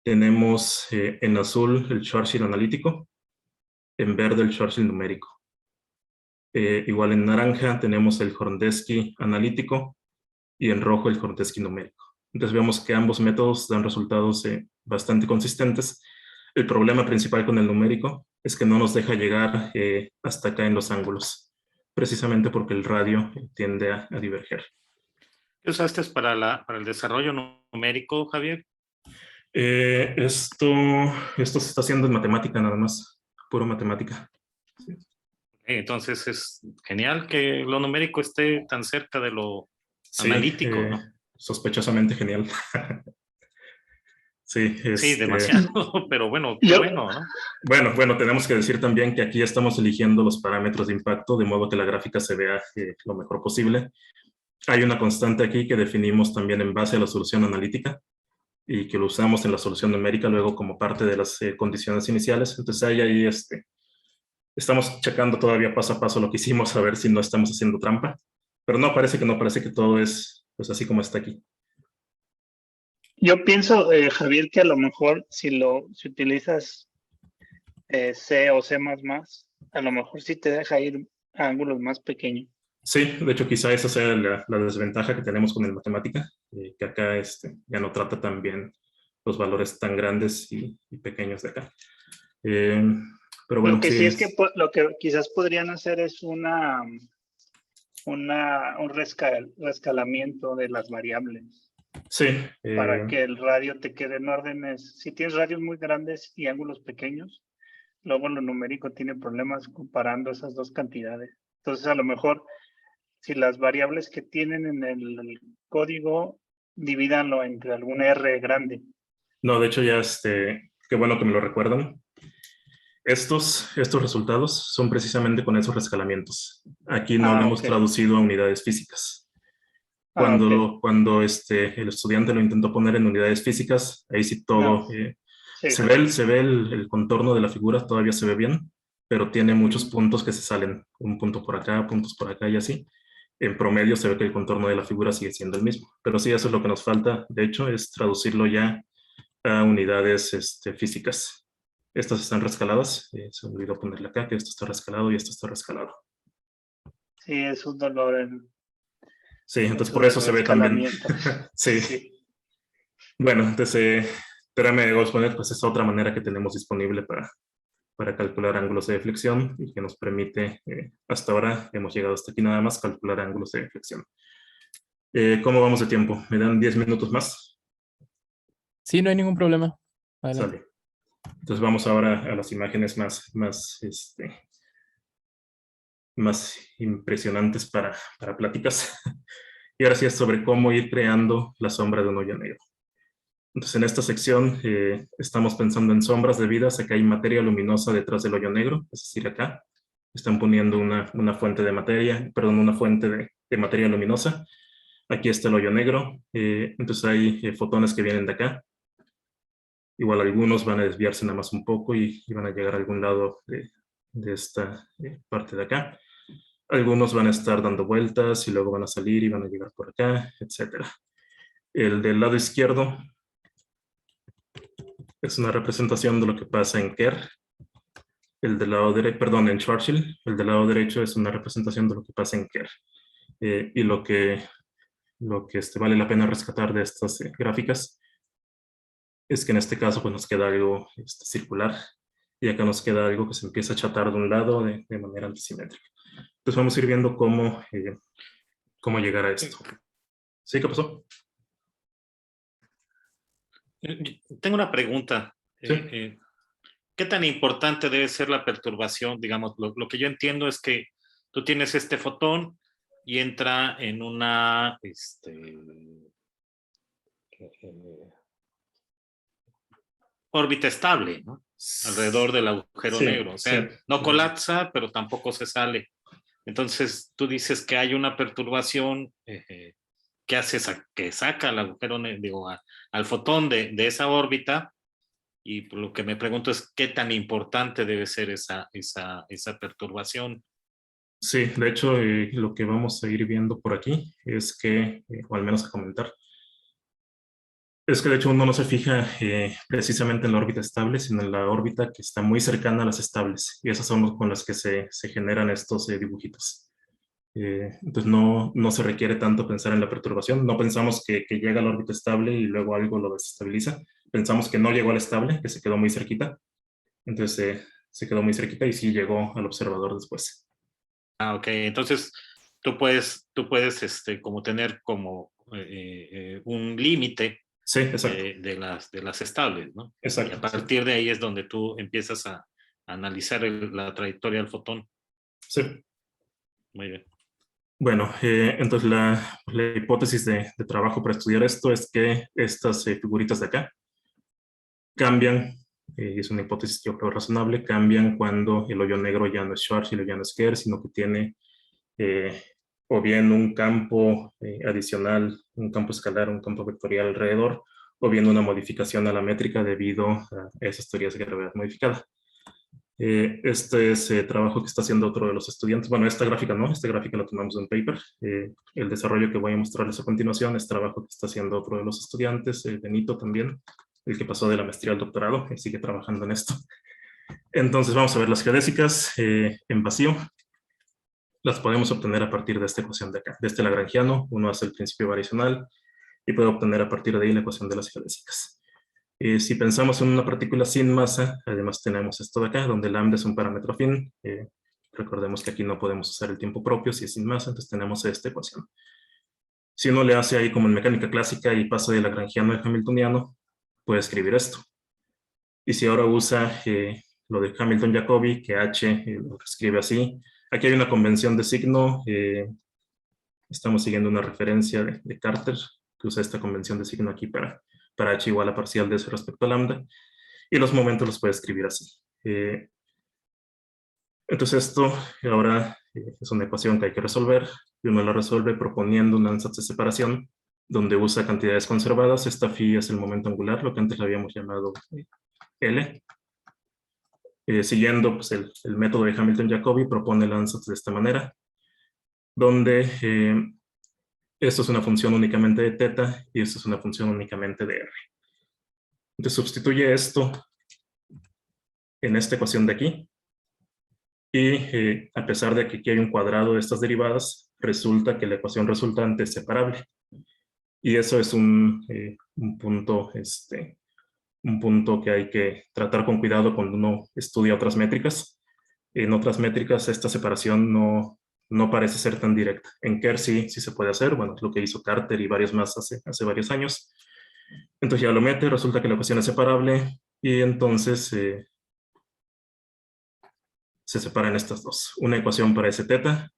tenemos en azul el Schwarzschild analítico, en verde el Schwarzschild numérico. Igual en naranja tenemos el Hornodesky analítico y en rojo el Hornodesky numérico. Entonces vemos que ambos métodos dan resultados bastante consistentes. El problema principal con el numérico es que no nos deja llegar hasta acá en los ángulos, precisamente porque el radio tiende a diverger. ¿Qué usaste para el desarrollo numérico, Javier? Esto se está haciendo en matemática nada más, puro matemática. Sí. Entonces es genial que lo numérico esté tan cerca de lo analítico, ¿no? Sospechosamente genial. Sí, sí, demasiado, pero bueno, qué bueno, ¿no? Bueno, tenemos que decir también que aquí estamos eligiendo los parámetros de impacto, de modo que la gráfica se vea lo mejor posible. Hay una constante aquí que definimos también en base a la solución analítica y que lo usamos en la solución numérica luego como parte de las condiciones iniciales. Entonces ahí estamos checando todavía paso a paso lo que hicimos, a ver si no estamos haciendo trampa. pero no, parece que todo es pues así como está aquí. Yo pienso, Javier, que a lo mejor si utilizas C o C++, a lo mejor sí te deja ir a ángulos más pequeños. Sí, de hecho quizá esa sea la desventaja que tenemos con el matemática, que acá ya no trata tan bien los valores tan grandes y pequeños de acá. Pero bueno, Lo que sí sí es que lo que quizás podrían hacer es un rescalamiento de las variables sí, para que el radio te quede en órdenes. Si tienes radios muy grandes y ángulos pequeños, luego lo numérico tiene problemas comparando esas dos cantidades. Entonces, a lo mejor, si las variables que tienen en el código, divídanlo entre algún R grande. no, de hecho ya qué bueno que me lo recuerdan. Estos resultados son precisamente con esos rescalamientos. Aquí no lo hemos Ok. traducido a unidades físicas. Ok. Cuando el estudiante lo intentó poner en unidades físicas, ahí sí No. todo, Sí, se sí. ve, se ve el contorno de la figura, todavía se ve bien, pero tiene muchos Ujú. puntos que se salen, un punto por acá, puntos por acá y así. En promedio se ve que el contorno de la figura sigue siendo el mismo. Pero sí, eso es lo que nos falta, de hecho, es traducirlo ya a unidades físicas. Estas están rescaladas, se me olvidó ponerle acá que esto está rescalado y esto está rescalado. Sí, es un dolor en Sí, entonces eso por eso del se ve también. rescalamiento. Sí. Sí. Bueno, entonces, espérame, Gosponet, pues es otra manera que tenemos disponible para calcular ángulos de deflexión y que nos permite, hasta ahora hemos llegado hasta aquí nada más, calcular ángulos de deflexión. ¿Cómo vamos de tiempo? ¿Me dan 10 minutos más? Sí, no hay ningún problema. Adelante. Sale. Entonces vamos ahora a las imágenes más impresionantes para pláticas. Y ahora sí es sobre cómo ir creando la sombra de un hoyo negro. Entonces, en esta sección estamos pensando en sombras debidas a que hay materia luminosa detrás del hoyo negro, es decir, acá están poniendo una fuente de materia, perdón, una fuente de materia luminosa. Aquí está el hoyo negro, entonces hay fotones que vienen de acá. Igual algunos van a desviarse nada más un poco y van a llegar a algún lado de esta parte de acá. Algunos van a estar dando vueltas y luego van a salir y van a llegar por acá, etc. El del lado izquierdo es una representación de lo que pasa en Kerr. El del lado derecho, perdón, en Schwarzschild. El del lado derecho es una representación de lo que pasa en Kerr. Y lo que vale la pena rescatar de estas gráficas es que en este caso pues, nos queda algo circular y acá nos queda algo que se empieza a achatar de un lado de manera antisimétrica. Entonces vamos a ir viendo cómo llegar a esto. ¿Sí? ¿Qué pasó? Tengo una pregunta. Sí. ¿Qué tan importante debe ser la perturbación? Digamos, lo que yo entiendo es que tú tienes este fotón y entra en una órbita estable, ¿no? Alrededor del agujero Sí, negro. O sea, sí. no colapsa, pero tampoco se sale. Entonces, tú dices que hay una perturbación que hace que saca al agujero negro, digo, al fotón de esa órbita. Y lo que me pregunto es qué tan importante debe ser esa perturbación. Sí, de hecho, lo que vamos a ir viendo por aquí es que, o al menos a comentar, es que de hecho uno no se fija precisamente en la órbita estable, sino en la órbita que está muy cercana a las estables. Y esas son con las que se generan estos dibujitos. Entonces no se requiere tanto pensar en la perturbación. No pensamos que llega a la órbita estable y luego algo lo desestabiliza. Pensamos que no llegó al estable, que se quedó muy cerquita. Entonces se quedó muy cerquita y sí llegó al observador después. Ah, ok. Entonces tú puedes como tener como un límite Sí, exacto. de las estables, ¿no? Exacto. Y a partir de ahí es donde tú empiezas a analizar la trayectoria del fotón. Sí. Muy bien. Bueno, entonces la hipótesis de trabajo para estudiar esto es que estas figuritas de acá cambian, y es una hipótesis que yo creo razonable, cambian cuando el hoyo negro ya no es Schwarzschild o ya no es Kerr, sino que tiene o bien un campo adicional, un campo escalar, un campo vectorial alrededor, o bien una modificación a la métrica debido a esas teorías de gravedad modificada. Este es trabajo que está haciendo otro de los estudiantes. Bueno, esta gráfica no, esta gráfica la tomamos de un paper. El desarrollo que voy a mostrarles a continuación es trabajo que está haciendo otro de los estudiantes, Benito también, el que pasó de la maestría al doctorado, y sigue trabajando en esto. Entonces vamos a ver las geodésicas en vacío. Las podemos obtener a partir de esta ecuación de acá, de este lagrangiano. Uno hace el principio variacional y puede obtener a partir de ahí la ecuación de las geodésicas. Si pensamos en una partícula sin masa, además tenemos esto de acá, donde lambda es un parámetro afín. Recordemos que aquí no podemos usar el tiempo propio si es sin masa, entonces tenemos esta ecuación. Si uno le hace ahí como en mecánica clásica y pasa de lagrangiano al hamiltoniano, puede escribir esto. Y si ahora usa lo de Hamilton-Jacobi, que H lo escribe así, aquí hay una convención de signo. Estamos siguiendo una referencia de Carter, que usa esta convención de signo aquí para H igual a parcial de eso respecto a lambda, y los momentos los puede escribir así. Entonces esto ahora es una ecuación que hay que resolver, y uno la resuelve proponiendo un ansatz de separación, donde usa cantidades conservadas. Esta phi es el momento angular, lo que antes le habíamos llamado L. Siguiendo pues, el método de Hamilton-Jacobi, propone el ansatz de esta manera, donde esto es una función únicamente de teta y esto es una función únicamente de r. Entonces sustituye esto en esta ecuación de aquí, y a pesar de que aquí hay un cuadrado de estas derivadas, resulta que la ecuación resultante es separable. Y eso es un punto que hay que tratar con cuidado cuando uno estudia otras métricas. En otras métricas esta separación no parece ser tan directa. En Kerr sí se puede hacer, bueno, es lo que hizo Carter y varios más hace varios años. Entonces ya lo mete, resulta que la ecuación es separable, y entonces se separan estas dos. Una ecuación para ese teta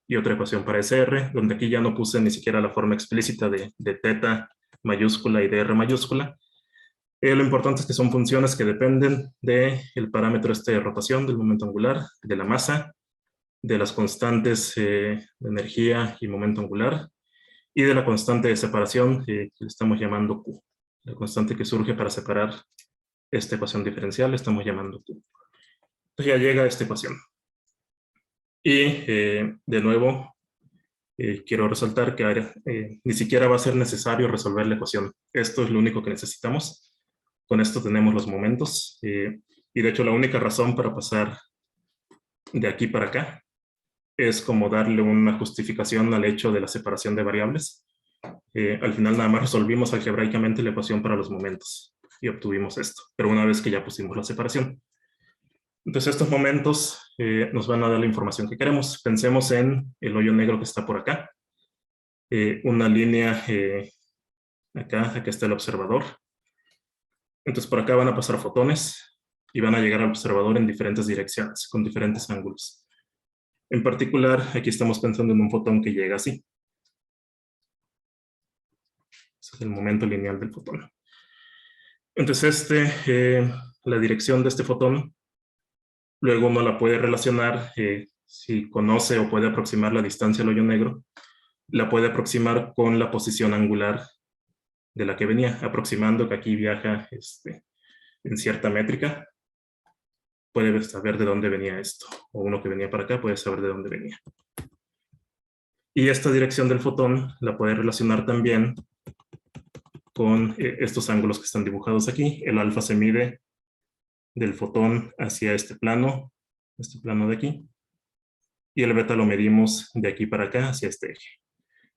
y otra ecuación para ese r, donde aquí ya no puse ni siquiera la forma explícita de teta mayúscula y de r mayúscula. Lo importante es que son funciones que dependen del parámetro de rotación, del momento angular, de la masa, de las constantes de energía y momento angular, y de la constante de separación que le estamos llamando Q. La constante que surge para separar esta ecuación diferencial le estamos llamando Q. Entonces ya llega a esta ecuación. Y de nuevo, quiero resaltar que ni siquiera va a ser necesario resolver la ecuación. Esto es lo único que necesitamos. Con esto tenemos los momentos. Y de hecho la única razón para pasar de aquí para acá es como darle una justificación al hecho de la separación de variables. Al final nada más resolvimos algebraicamente la ecuación para los momentos y obtuvimos esto, pero una vez que ya pusimos la separación. Entonces estos momentos nos van a dar la información que queremos. Pensemos en el hoyo negro que está por acá. Una línea acá está el observador. Entonces por acá van a pasar fotones y van a llegar al observador en diferentes direcciones, con diferentes ángulos. En particular, aquí estamos pensando en un fotón que llega así. Ese es el momento lineal del fotón. Entonces la dirección de este fotón, luego uno la puede relacionar, si conoce o puede aproximar la distancia al hoyo negro, la puede aproximar con la posición angular de la que venía, aproximando que aquí viaja en cierta métrica. Puede saber de dónde venía esto, o uno que venía para acá puede saber de dónde venía. Y esta dirección del fotón la puede relacionar también con estos ángulos que están dibujados aquí. El alfa se mide del fotón hacia este plano de aquí, y el beta lo medimos de aquí para acá, hacia este eje.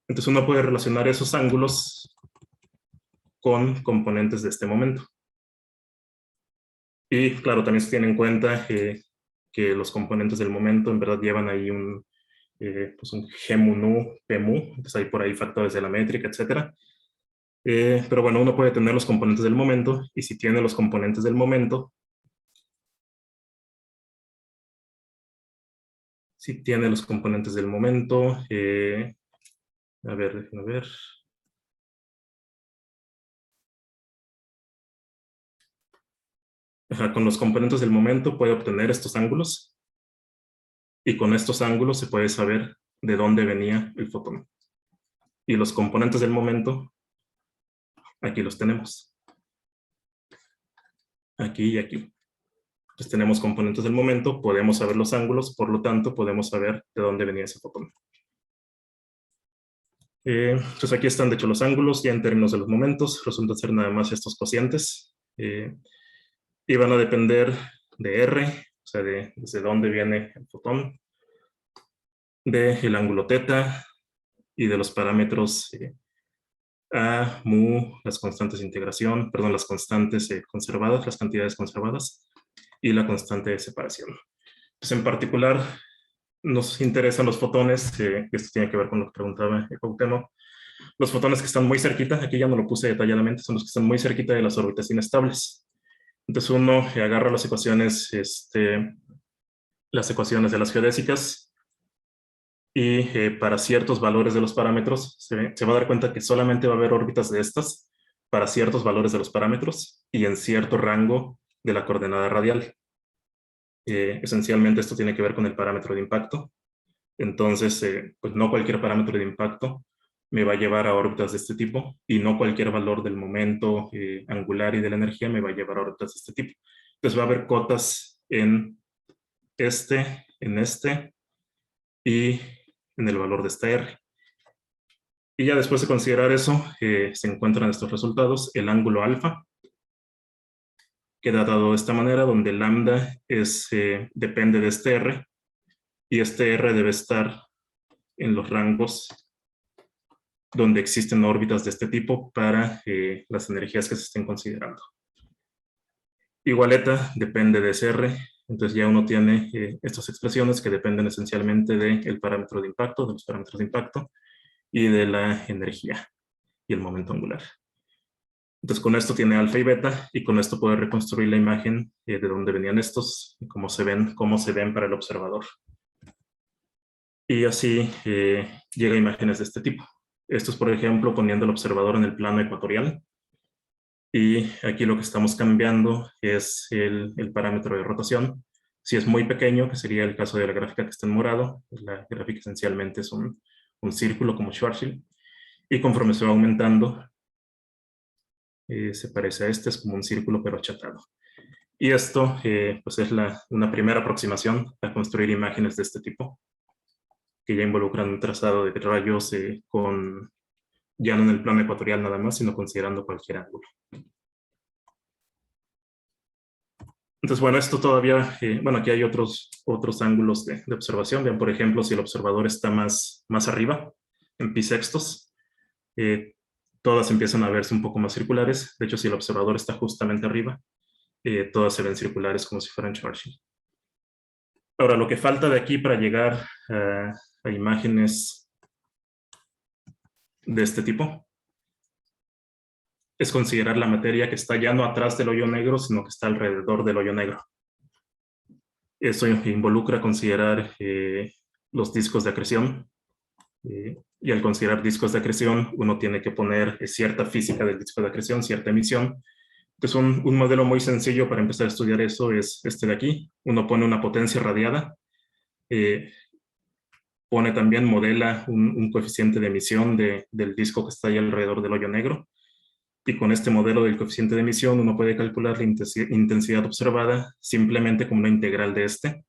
Entonces uno puede relacionar esos ángulos con componentes de este momento. Y claro, también se tiene en cuenta que los componentes del momento en verdad llevan ahí un G mu nu, P mu, entonces hay por ahí factores de la métrica, etc. Pero bueno, uno puede tener los componentes del momento, y si tiene los componentes del momento, a ver, déjenme ver. Con los componentes del momento puede obtener estos ángulos, y con estos ángulos se puede saber de dónde venía el fotón. Y los componentes del momento, aquí los tenemos. Aquí y aquí. pues tenemos componentes del momento, podemos saber los ángulos, por lo tanto podemos saber de dónde venía ese fotón. Pues aquí están de hecho los ángulos, ya en términos de los momentos, resulta ser nada más estos cocientes. Y van a depender de R, o sea, desde dónde viene el fotón, del ángulo θ y de los parámetros A, mu, las constantes de integración, perdón, las constantes conservadas, las cantidades conservadas y la constante de separación. Pues en particular nos interesan los fotones, esto tiene que ver con lo que preguntaba Cuauhtémoc. Los fotones que están muy cerquita, aquí ya no lo puse detalladamente, son los que están muy cerquita de las órbitas inestables. Entonces uno agarra las ecuaciones de las geodésicas y para ciertos valores de los parámetros se va a dar cuenta que solamente va a haber órbitas de estas para ciertos valores de los parámetros y en cierto rango de la coordenada radial. Esencialmente esto tiene que ver con el parámetro de impacto. Entonces, pues no cualquier parámetro de impacto me va a llevar a órbitas de este tipo y no cualquier valor del momento angular y de la energía me va a llevar a órbitas de este tipo. Entonces va a haber cotas en este y en el valor de esta R. Y ya después de considerar eso, se encuentran estos resultados. El ángulo alfa queda dado de esta manera, donde lambda depende de este R, y este R debe estar en los rangos donde existen órbitas de este tipo para las energías que se estén considerando. Igual eta depende de ese R, entonces ya uno tiene estas expresiones que dependen esencialmente del parámetro de impacto, de los parámetros de impacto, y de la energía y el momento angular. Entonces con esto tiene alfa y beta, y con esto puede reconstruir la imagen de dónde venían estos, y cómo se ven para el observador. Y así llega a imágenes de este tipo. Esto es, por ejemplo, poniendo el observador en el plano ecuatorial. Y aquí lo que estamos cambiando es el parámetro de rotación. Si es muy pequeño, que sería el caso de la gráfica que está en morado, la gráfica esencialmente es un círculo como Schwarzschild. Y conforme se va aumentando, se parece a este, es como un círculo pero achatado. Y esto pues es una primera aproximación a construir imágenes de este tipo, que ya involucran un trazado de rayos ya no en el plano ecuatorial nada más, sino considerando cualquier ángulo. Entonces, bueno, esto todavía, bueno, aquí hay otros ángulos de observación. Vean, por ejemplo, si el observador está más arriba, en pi sextos, todas empiezan a verse un poco más circulares. De hecho, si el observador está justamente arriba, todas se ven circulares como si fueran Schwarzschild. Ahora, lo que falta de aquí para llegar a imágenes de este tipo es considerar la materia que está ya no atrás del hoyo negro, sino que está alrededor del hoyo negro. Eso involucra considerar los discos de acreción. Y al considerar discos de acreción, uno tiene que poner cierta física del disco de acreción, cierta emisión. Entonces, un modelo muy sencillo para empezar a estudiar eso es este de aquí. Uno pone una potencia radiada, modela un coeficiente de emisión del disco que está ahí alrededor del hoyo negro. Y con este modelo del coeficiente de emisión, uno puede calcular la intensidad observada simplemente como una integral de este.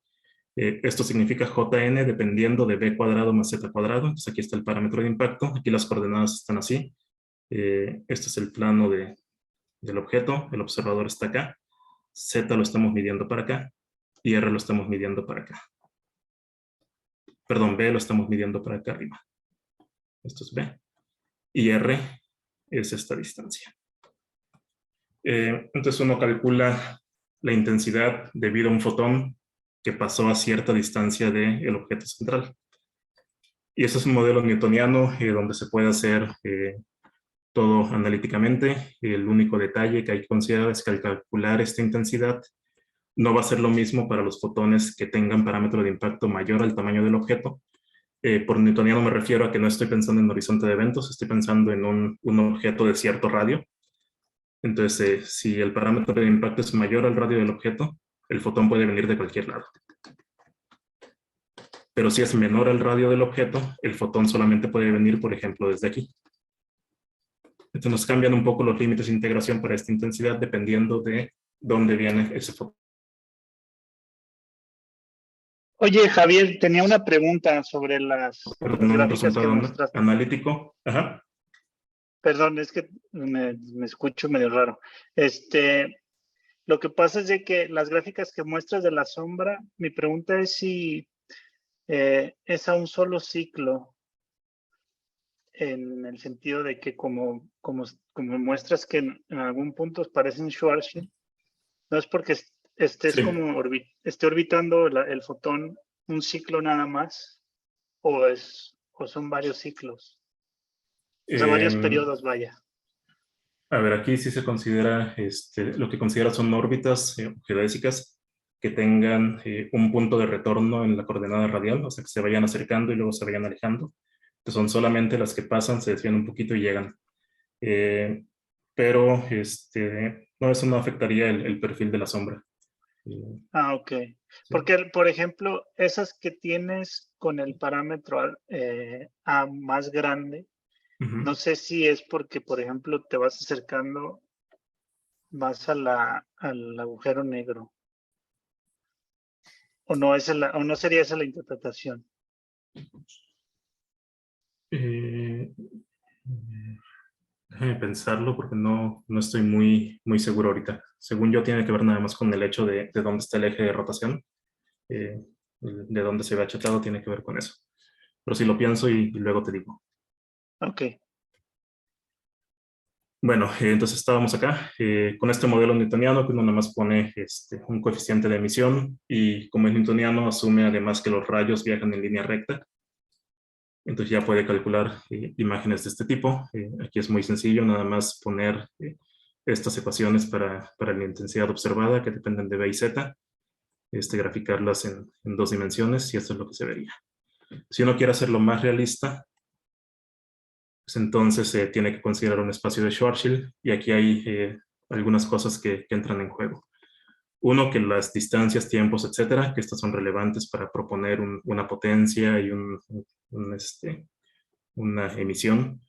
Esto significa Jn dependiendo de b cuadrado más z cuadrado. Entonces aquí está el parámetro de impacto. Aquí las coordenadas están así. Este es el plano del objeto. El observador está acá. Z lo estamos midiendo para acá. Y R lo estamos midiendo para acá. Perdón, B lo estamos midiendo para acá arriba. Esto es B. Y R es esta distancia. Entonces uno calcula la intensidad debido a un fotón que pasó a cierta distancia del objeto central. Y ese es un modelo newtoniano donde se puede hacer todo analíticamente. El único detalle que hay que considerar es que al calcular esta intensidad no va a ser lo mismo para los fotones que tengan parámetro de impacto mayor al tamaño del objeto. Por newtoniano me refiero a que no estoy pensando en horizonte de eventos, estoy pensando en un objeto de cierto radio. Entonces, si el parámetro de impacto es mayor al radio del objeto, el fotón puede venir de cualquier lado. Pero si es menor al radio del objeto, el fotón solamente puede venir, por ejemplo, desde aquí. Entonces nos cambian un poco los límites de integración para esta intensidad dependiendo de dónde viene ese fotón. Oye, Javier, tenía una pregunta sobre las Perdón, un gráficas que resultado mostraste. analítico. Ajá. Perdón, es que me escucho medio raro. Lo que pasa es de que las gráficas que muestras de la sombra, mi pregunta es si es a un solo ciclo, en el sentido de que como muestras que en algún punto parecen Schwarzschild, no es porque estés Sí. como esté orbitando el fotón un ciclo nada más, o son varios ciclos, o sea, varios periodos, vaya. A ver, aquí sí se considera, lo que considera son órbitas geodésicas que tengan un punto de retorno en la coordenada radial, o sea, que se vayan acercando y luego se vayan alejando, que son solamente las que pasan, se desvían un poquito y llegan. Pero no, eso no afectaría el perfil de la sombra. Ah, ok. Sí. Porque, por ejemplo, esas que tienes con el parámetro A más grande, Ujú. no sé si es porque, por ejemplo, te vas acercando más al agujero negro. O no sería esa la interpretación. Eh, Déjame pensarlo porque no estoy muy seguro ahorita. Según yo, tiene que ver nada más con el hecho de dónde está el eje de rotación. De dónde se ve achatado tiene que ver con eso. Pero si lo pienso y luego te digo. Ok. Bueno, entonces estábamos acá con este modelo newtoniano que uno nada más pone un coeficiente de emisión y como es newtoniano asume además que los rayos viajan en línea recta. Entonces ya puede calcular imágenes de este tipo. Aquí es muy sencillo, nada más poner estas ecuaciones para la intensidad observada que dependen de B y Z, graficarlas en 2 dimensiones y esto es lo que se vería. Si uno quiere hacerlo más realista, pues entonces tiene que considerar un espacio de Schwarzschild y aquí hay algunas cosas que entran en juego. Uno, que las distancias, tiempos, etcétera, que estas son relevantes para proponer una potencia y una emisión,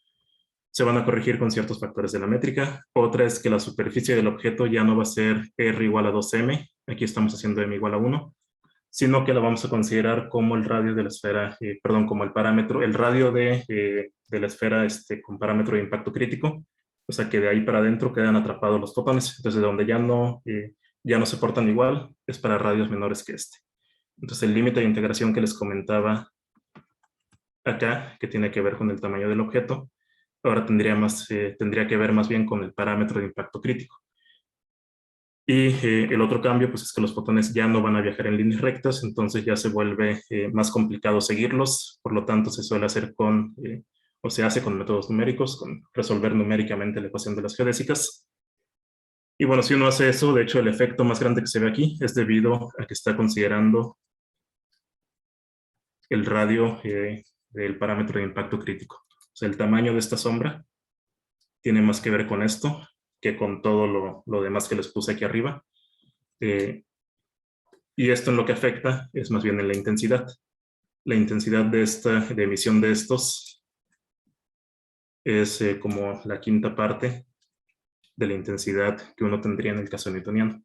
se van a corregir con ciertos factores de la métrica. Otra es que la superficie del objeto ya no va a ser R igual a 2M, aquí estamos haciendo M igual a 1, sino que la vamos a considerar como el radio de la esfera, perdón, como el parámetro, el radio de la esfera con parámetro de impacto crítico, o sea que de ahí para adentro quedan atrapados los fotones, entonces de donde ya no se portan igual, es para radios menores que este. Entonces el límite de integración que les comentaba acá, que tiene que ver con el tamaño del objeto, ahora tendría que ver más bien con el parámetro de impacto crítico. Y el otro cambio pues, es que los fotones ya no van a viajar en líneas rectas, entonces ya se vuelve más complicado seguirlos, por lo tanto se suele hacer o se hace con métodos numéricos, con resolver numéricamente la ecuación de las geodésicas. Y bueno, si uno hace eso, de hecho el efecto más grande que se ve aquí es debido a que está considerando el radio del parámetro de impacto crítico. O sea, el tamaño de esta sombra tiene más que ver con esto que con todo lo demás que les puse aquí arriba. Y esto en lo que afecta es más bien en la intensidad. La intensidad de emisión de estos es como la quinta parte de la intensidad que uno tendría en el caso newtoniano.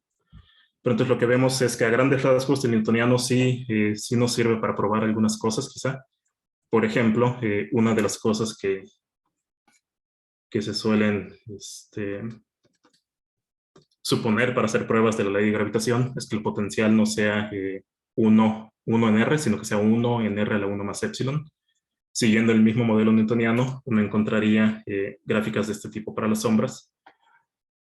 Pero entonces lo que vemos es que a grandes rasgos el newtoniano sí nos sirve para probar algunas cosas quizá. Por ejemplo, una de las cosas que se suelen suponer para hacer pruebas de la ley de gravitación es que el potencial no sea 1 en R, sino que sea 1 en R a la 1 más epsilon. Siguiendo el mismo modelo newtoniano, uno encontraría gráficas de este tipo para las sombras.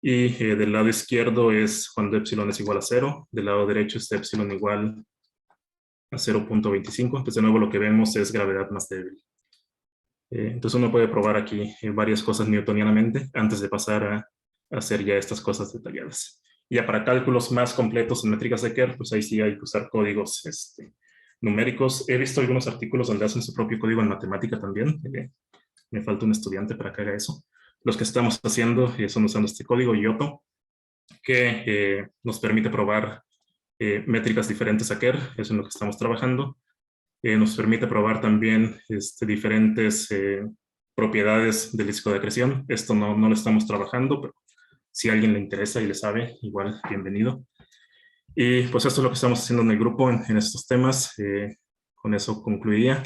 Y del lado izquierdo es cuando epsilon es igual a 0, del lado derecho es epsilon igual a 0.25. Entonces, de nuevo, lo que vemos es gravedad más débil. Entonces, uno puede probar aquí varias cosas newtonianamente antes de pasar a hacer ya estas cosas detalladas. Y ya para cálculos más completos en métricas de Kerr, pues ahí sí hay que usar códigos numéricos. He visto algunos artículos donde hacen su propio código en matemática también. Me falta un estudiante para que haga eso. Los que estamos haciendo son usando este código IOTO, que nos permite probar métricas diferentes a Kerr, eso es en lo que estamos trabajando. Nos permite probar también diferentes propiedades del disco de acreción. Esto no lo estamos trabajando, pero si a alguien le interesa y le sabe, igual, bienvenido. Y pues esto es lo que estamos haciendo en el grupo en estos temas. Con eso concluiría.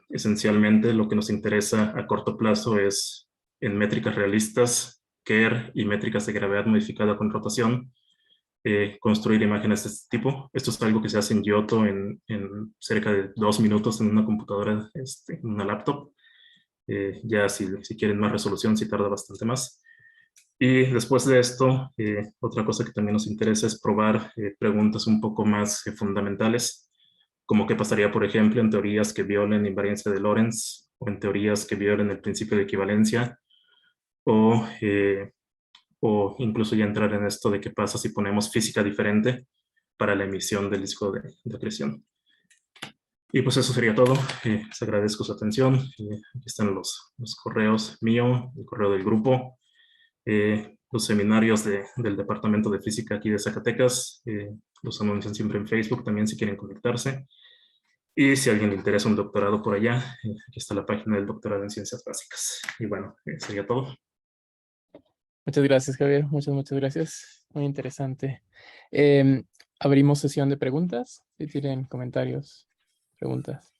Esencialmente lo que nos interesa a corto plazo es en métricas realistas, KER y métricas de gravedad modificada con rotación, construir imágenes de este tipo. Esto es algo que se hace en Giotto en cerca de 2 minutos en una computadora, en una laptop. Ya si quieren más resolución, sí tarda bastante más. Y después de esto, otra cosa que también nos interesa es probar preguntas un poco más fundamentales, como qué pasaría, por ejemplo, en teorías que violen invariancia de Lorentz o en teorías que violen el principio de equivalencia, o incluso ya entrar en esto de qué pasa si ponemos física diferente para la emisión del disco de acreción. Y pues eso sería todo. Les agradezco su atención. Aquí están los correos mío, el correo del grupo, los seminarios del Departamento de Física aquí de Zacatecas. Los anuncian siempre en Facebook también si quieren conectarse. Y si a alguien le interesa un doctorado por allá, aquí está la página del doctorado en Ciencias Básicas. Y bueno, sería todo. Muchas gracias, Javier. Muchas gracias. Muy interesante. Abrimos sesión de preguntas. Si tienen comentarios, preguntas.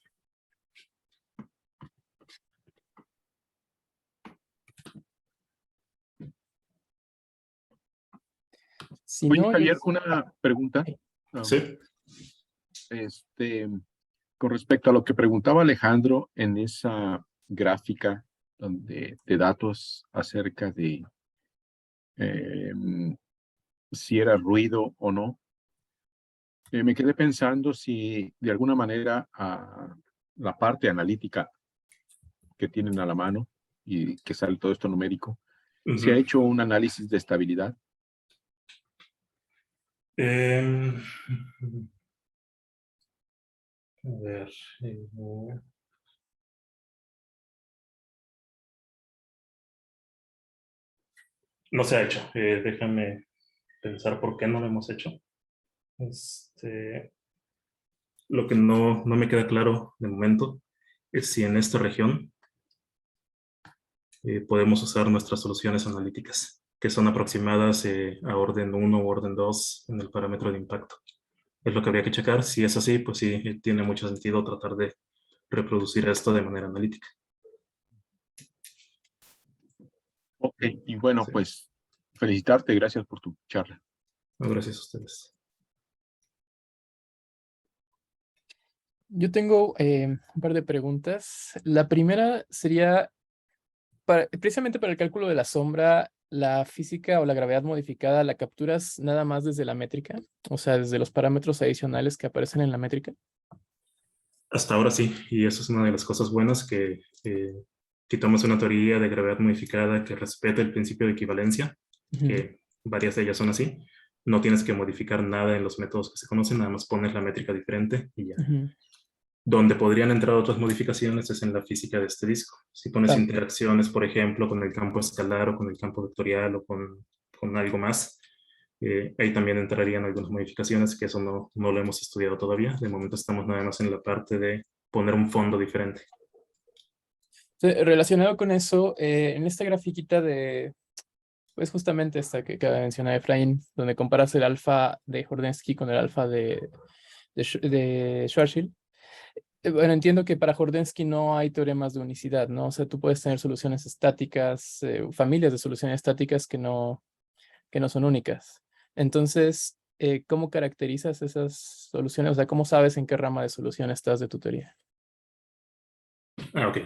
Si Oye, no, Javier, una pregunta. Sí. Con respecto a lo que preguntaba Alejandro en esa gráfica de datos acerca de si era ruido o no, me quedé pensando si de alguna manera la parte analítica que tienen a la mano y que sale todo esto numérico, se ha hecho un análisis de estabilidad. A ver. No se ha hecho. Déjame pensar por qué no lo hemos hecho. Lo que no me queda claro de momento es si en esta región podemos usar nuestras soluciones analíticas, que son aproximadas a orden 1 o orden 2 en el parámetro de impacto. Es lo que habría que checar. Si es así, pues sí, tiene mucho sentido tratar de reproducir esto de manera analítica. Ok, y bueno, Sí. pues felicitarte, gracias por tu charla. No, gracias a ustedes. yo tengo un par de preguntas. La primera sería, precisamente para el cálculo de la sombra, ¿la física o la gravedad modificada la capturas nada más desde la métrica? O sea, desde los parámetros adicionales que aparecen en la métrica. Hasta ahora sí, y eso es una de las cosas buenas que quitamos una teoría de gravedad modificada que respete el principio de equivalencia, que varias de ellas son así. No tienes que modificar nada en los métodos que se conocen, nada más pones la métrica diferente y ya. Donde podrían entrar otras modificaciones es en la física de este disco. Si pones interacciones, por ejemplo, con el campo escalar o con el campo vectorial o con algo más, ahí también entrarían algunas modificaciones que eso no lo hemos estudiado todavía. De momento estamos nada más en la parte de poner un fondo diferente. Relacionado con eso, en esta grafiquita pues justamente esta que acaba de mencionar Efraín, donde comparas el alfa de Jordansky con el alfa de Schwarzschild. Bueno, entiendo que para Jordansky no hay teoremas de unicidad, ¿no? O sea, tú puedes tener soluciones estáticas, familias de soluciones estáticas que no son únicas. Entonces, ¿cómo caracterizas esas soluciones? O sea, ¿cómo sabes en qué rama de solución estás de tu teoría? Ok.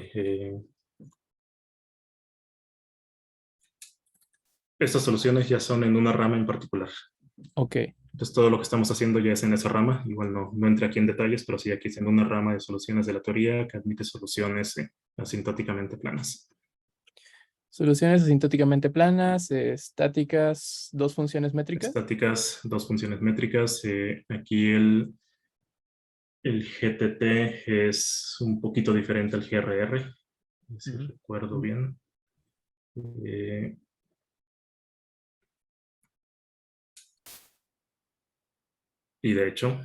Estas soluciones ya son en una rama en particular. Ok. Entonces todo lo que estamos haciendo ya es en esa rama. Igual no entré aquí en detalles, pero sí aquí es en una rama de soluciones de la teoría que admite soluciones asintóticamente planas. Soluciones asintóticamente planas, estáticas, dos funciones métricas. Estáticas, dos funciones métricas. Aquí el GTT es un poquito diferente al GRR, si recuerdo bien. Y de hecho,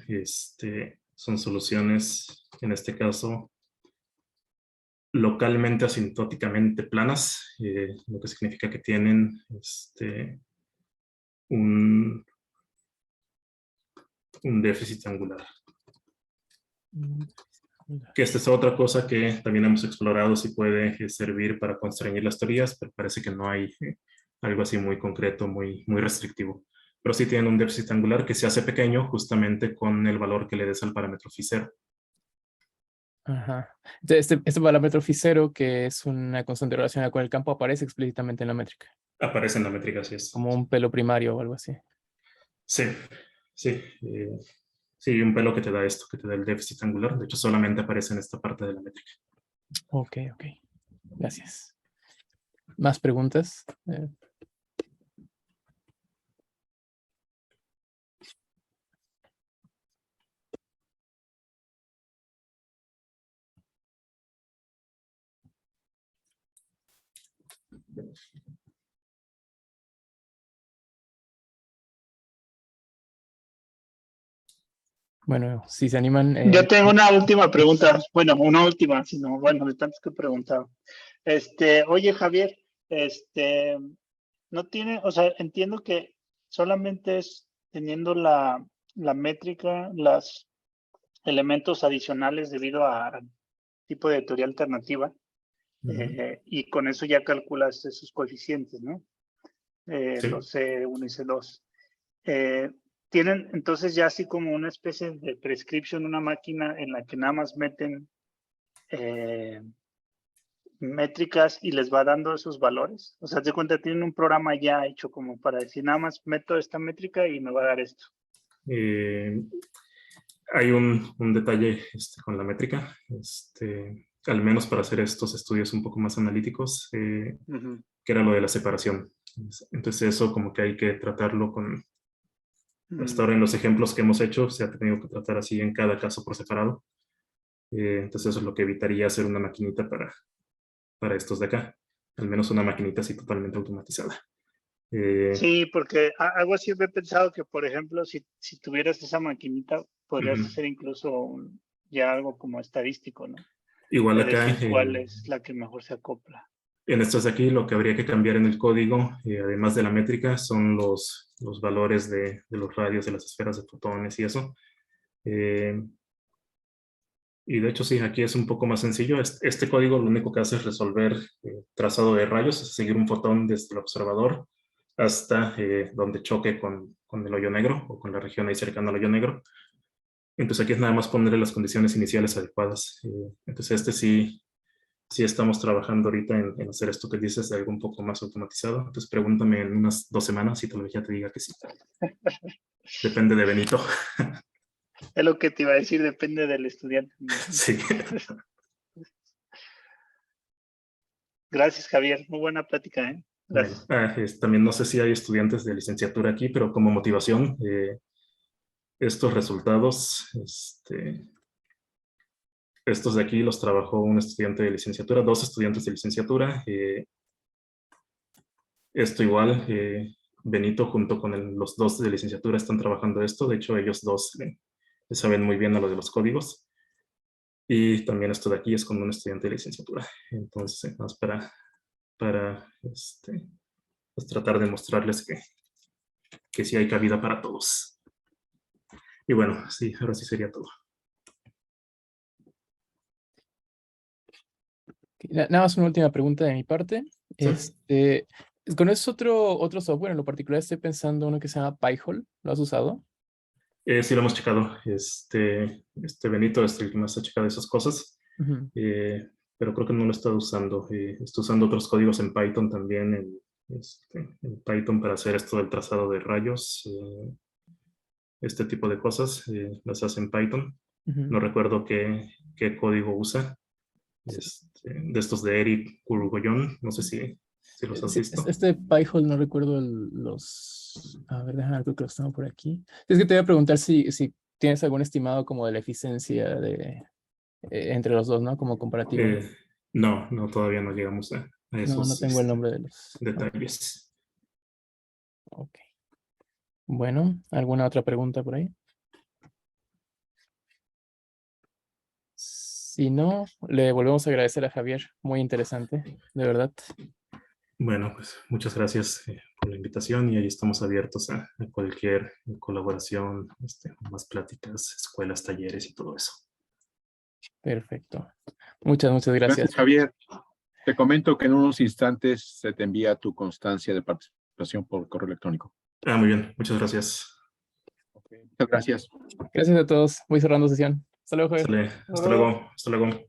son soluciones, en este caso, localmente asintóticamente planas, lo que significa que tienen un un déficit angular. Que esta es otra cosa que también hemos explorado si puede servir para constreñir las teorías, pero parece que no hay algo así muy concreto, muy restrictivo. Pero sí tienen un déficit angular que se hace pequeño justamente con el valor que le des al parámetro phi 0. Ajá. Entonces, este parámetro phi 0, que es una constante relacionada con el campo, aparece explícitamente en la métrica, Aparece en la métrica, así es. como un pelo primario o algo así. Sí, sí. Sí, un pelo que te da esto, que te da el déficit angular. De hecho, solamente aparece en esta parte de la métrica. Ok. Gracias. ¿Más preguntas? Bueno, si se animan... Yo tengo una última pregunta. Bueno, una última, sino, bueno, de tantos que he preguntado. Oye, Javier, no tiene, o sea, entiendo que solamente es teniendo la métrica, los elementos adicionales debido al tipo de teoría alternativa, y con eso ya calculas esos coeficientes, ¿no? Sí. Los C1 y C2. Tienen entonces ya así como una especie de prescription, una máquina en la que nada más meten métricas y les va dando esos valores. O sea, de cuenta, tienen un programa ya hecho como para decir, nada más meto esta métrica y me va a dar esto. Hay un detalle con la métrica, al menos para hacer estos estudios un poco más analíticos, que era lo de la separación. Entonces eso como que hay que tratarlo con... Hasta ahora en los ejemplos que hemos hecho se ha tenido que tratar así en cada caso por separado. Entonces eso es lo que evitaría hacer una maquinita para estos de acá. Al menos una maquinita así totalmente automatizada. Sí, porque algo así he pensado que, por ejemplo, si tuvieras esa maquinita, podrías hacer incluso ya algo como estadístico, ¿no? Igual De acá, decir cuál es la que mejor se acopla. en estos de aquí, lo que habría que cambiar en el código, además de la métrica, son los valores de los radios de las esferas de fotones y eso. Y de hecho, sí, aquí es un poco más sencillo. Este código lo único que hace es resolver trazado de rayos, es seguir un fotón desde el observador hasta donde choque con el hoyo negro o con la región ahí cercana al hoyo negro. Entonces aquí es nada más ponerle las condiciones iniciales adecuadas. Entonces sí estamos trabajando ahorita en hacer esto que dices de algo un poco más automatizado. Entonces pregúntame en unas 2 semanas y tal vez ya te diga que sí. Depende de Benito. Es lo que te iba a decir, depende del estudiante. Sí. Gracias, Javier. Muy buena plática, ¿eh? Gracias. Bueno, también no sé si hay estudiantes de licenciatura aquí, pero como motivación, estos resultados, estos de aquí los trabajó un estudiante de licenciatura, 2 estudiantes de licenciatura. Esto igual, Benito junto con los 2 de licenciatura están trabajando esto. De hecho, ellos 2 saben muy bien a lo de los códigos. Y también esto de aquí es con un estudiante de licenciatura. Entonces, más para pues, tratar de mostrarles que sí hay cabida para todos. Y bueno, sí, ahora sí sería todo. Nada más una última pregunta de mi parte. ¿Sí? ¿Conoces otro software? En lo particular estoy pensando uno que se llama Pi-hole. ¿Lo has usado? Sí, lo hemos checado. Benito es el que más ha checado esas cosas. Pero creo que no lo he estado usando. Estoy usando otros códigos en Python también, en Python para hacer esto del trazado de rayos. Este tipo de cosas las hace en Python. No recuerdo qué código usa. De estos de Eric Kurugoyon, no sé si los has Sí, visto. Pi-hole no recuerdo los... A ver, déjame ver, creo que los tengo por aquí. Es que te voy a preguntar si tienes algún estimado como de la eficiencia entre los dos, ¿no? Como comparativo. No, todavía no llegamos a No, no esos tengo el nombre de los... detalles. Ok. Bueno, ¿alguna otra pregunta por ahí? Si no, le volvemos a agradecer a Javier. Muy interesante, de verdad. Bueno, pues muchas gracias por la invitación y ahí estamos abiertos a cualquier colaboración, más pláticas, escuelas, talleres y todo eso. Perfecto. Muchas Gracias, gracias. Javier. Te comento que en unos instantes se te envía tu constancia de participación por correo electrónico. Muy bien, muchas gracias. Muchas gracias. Gracias a todos. Voy cerrando sesión. Hasta luego, Javier. Hasta luego. Hasta luego.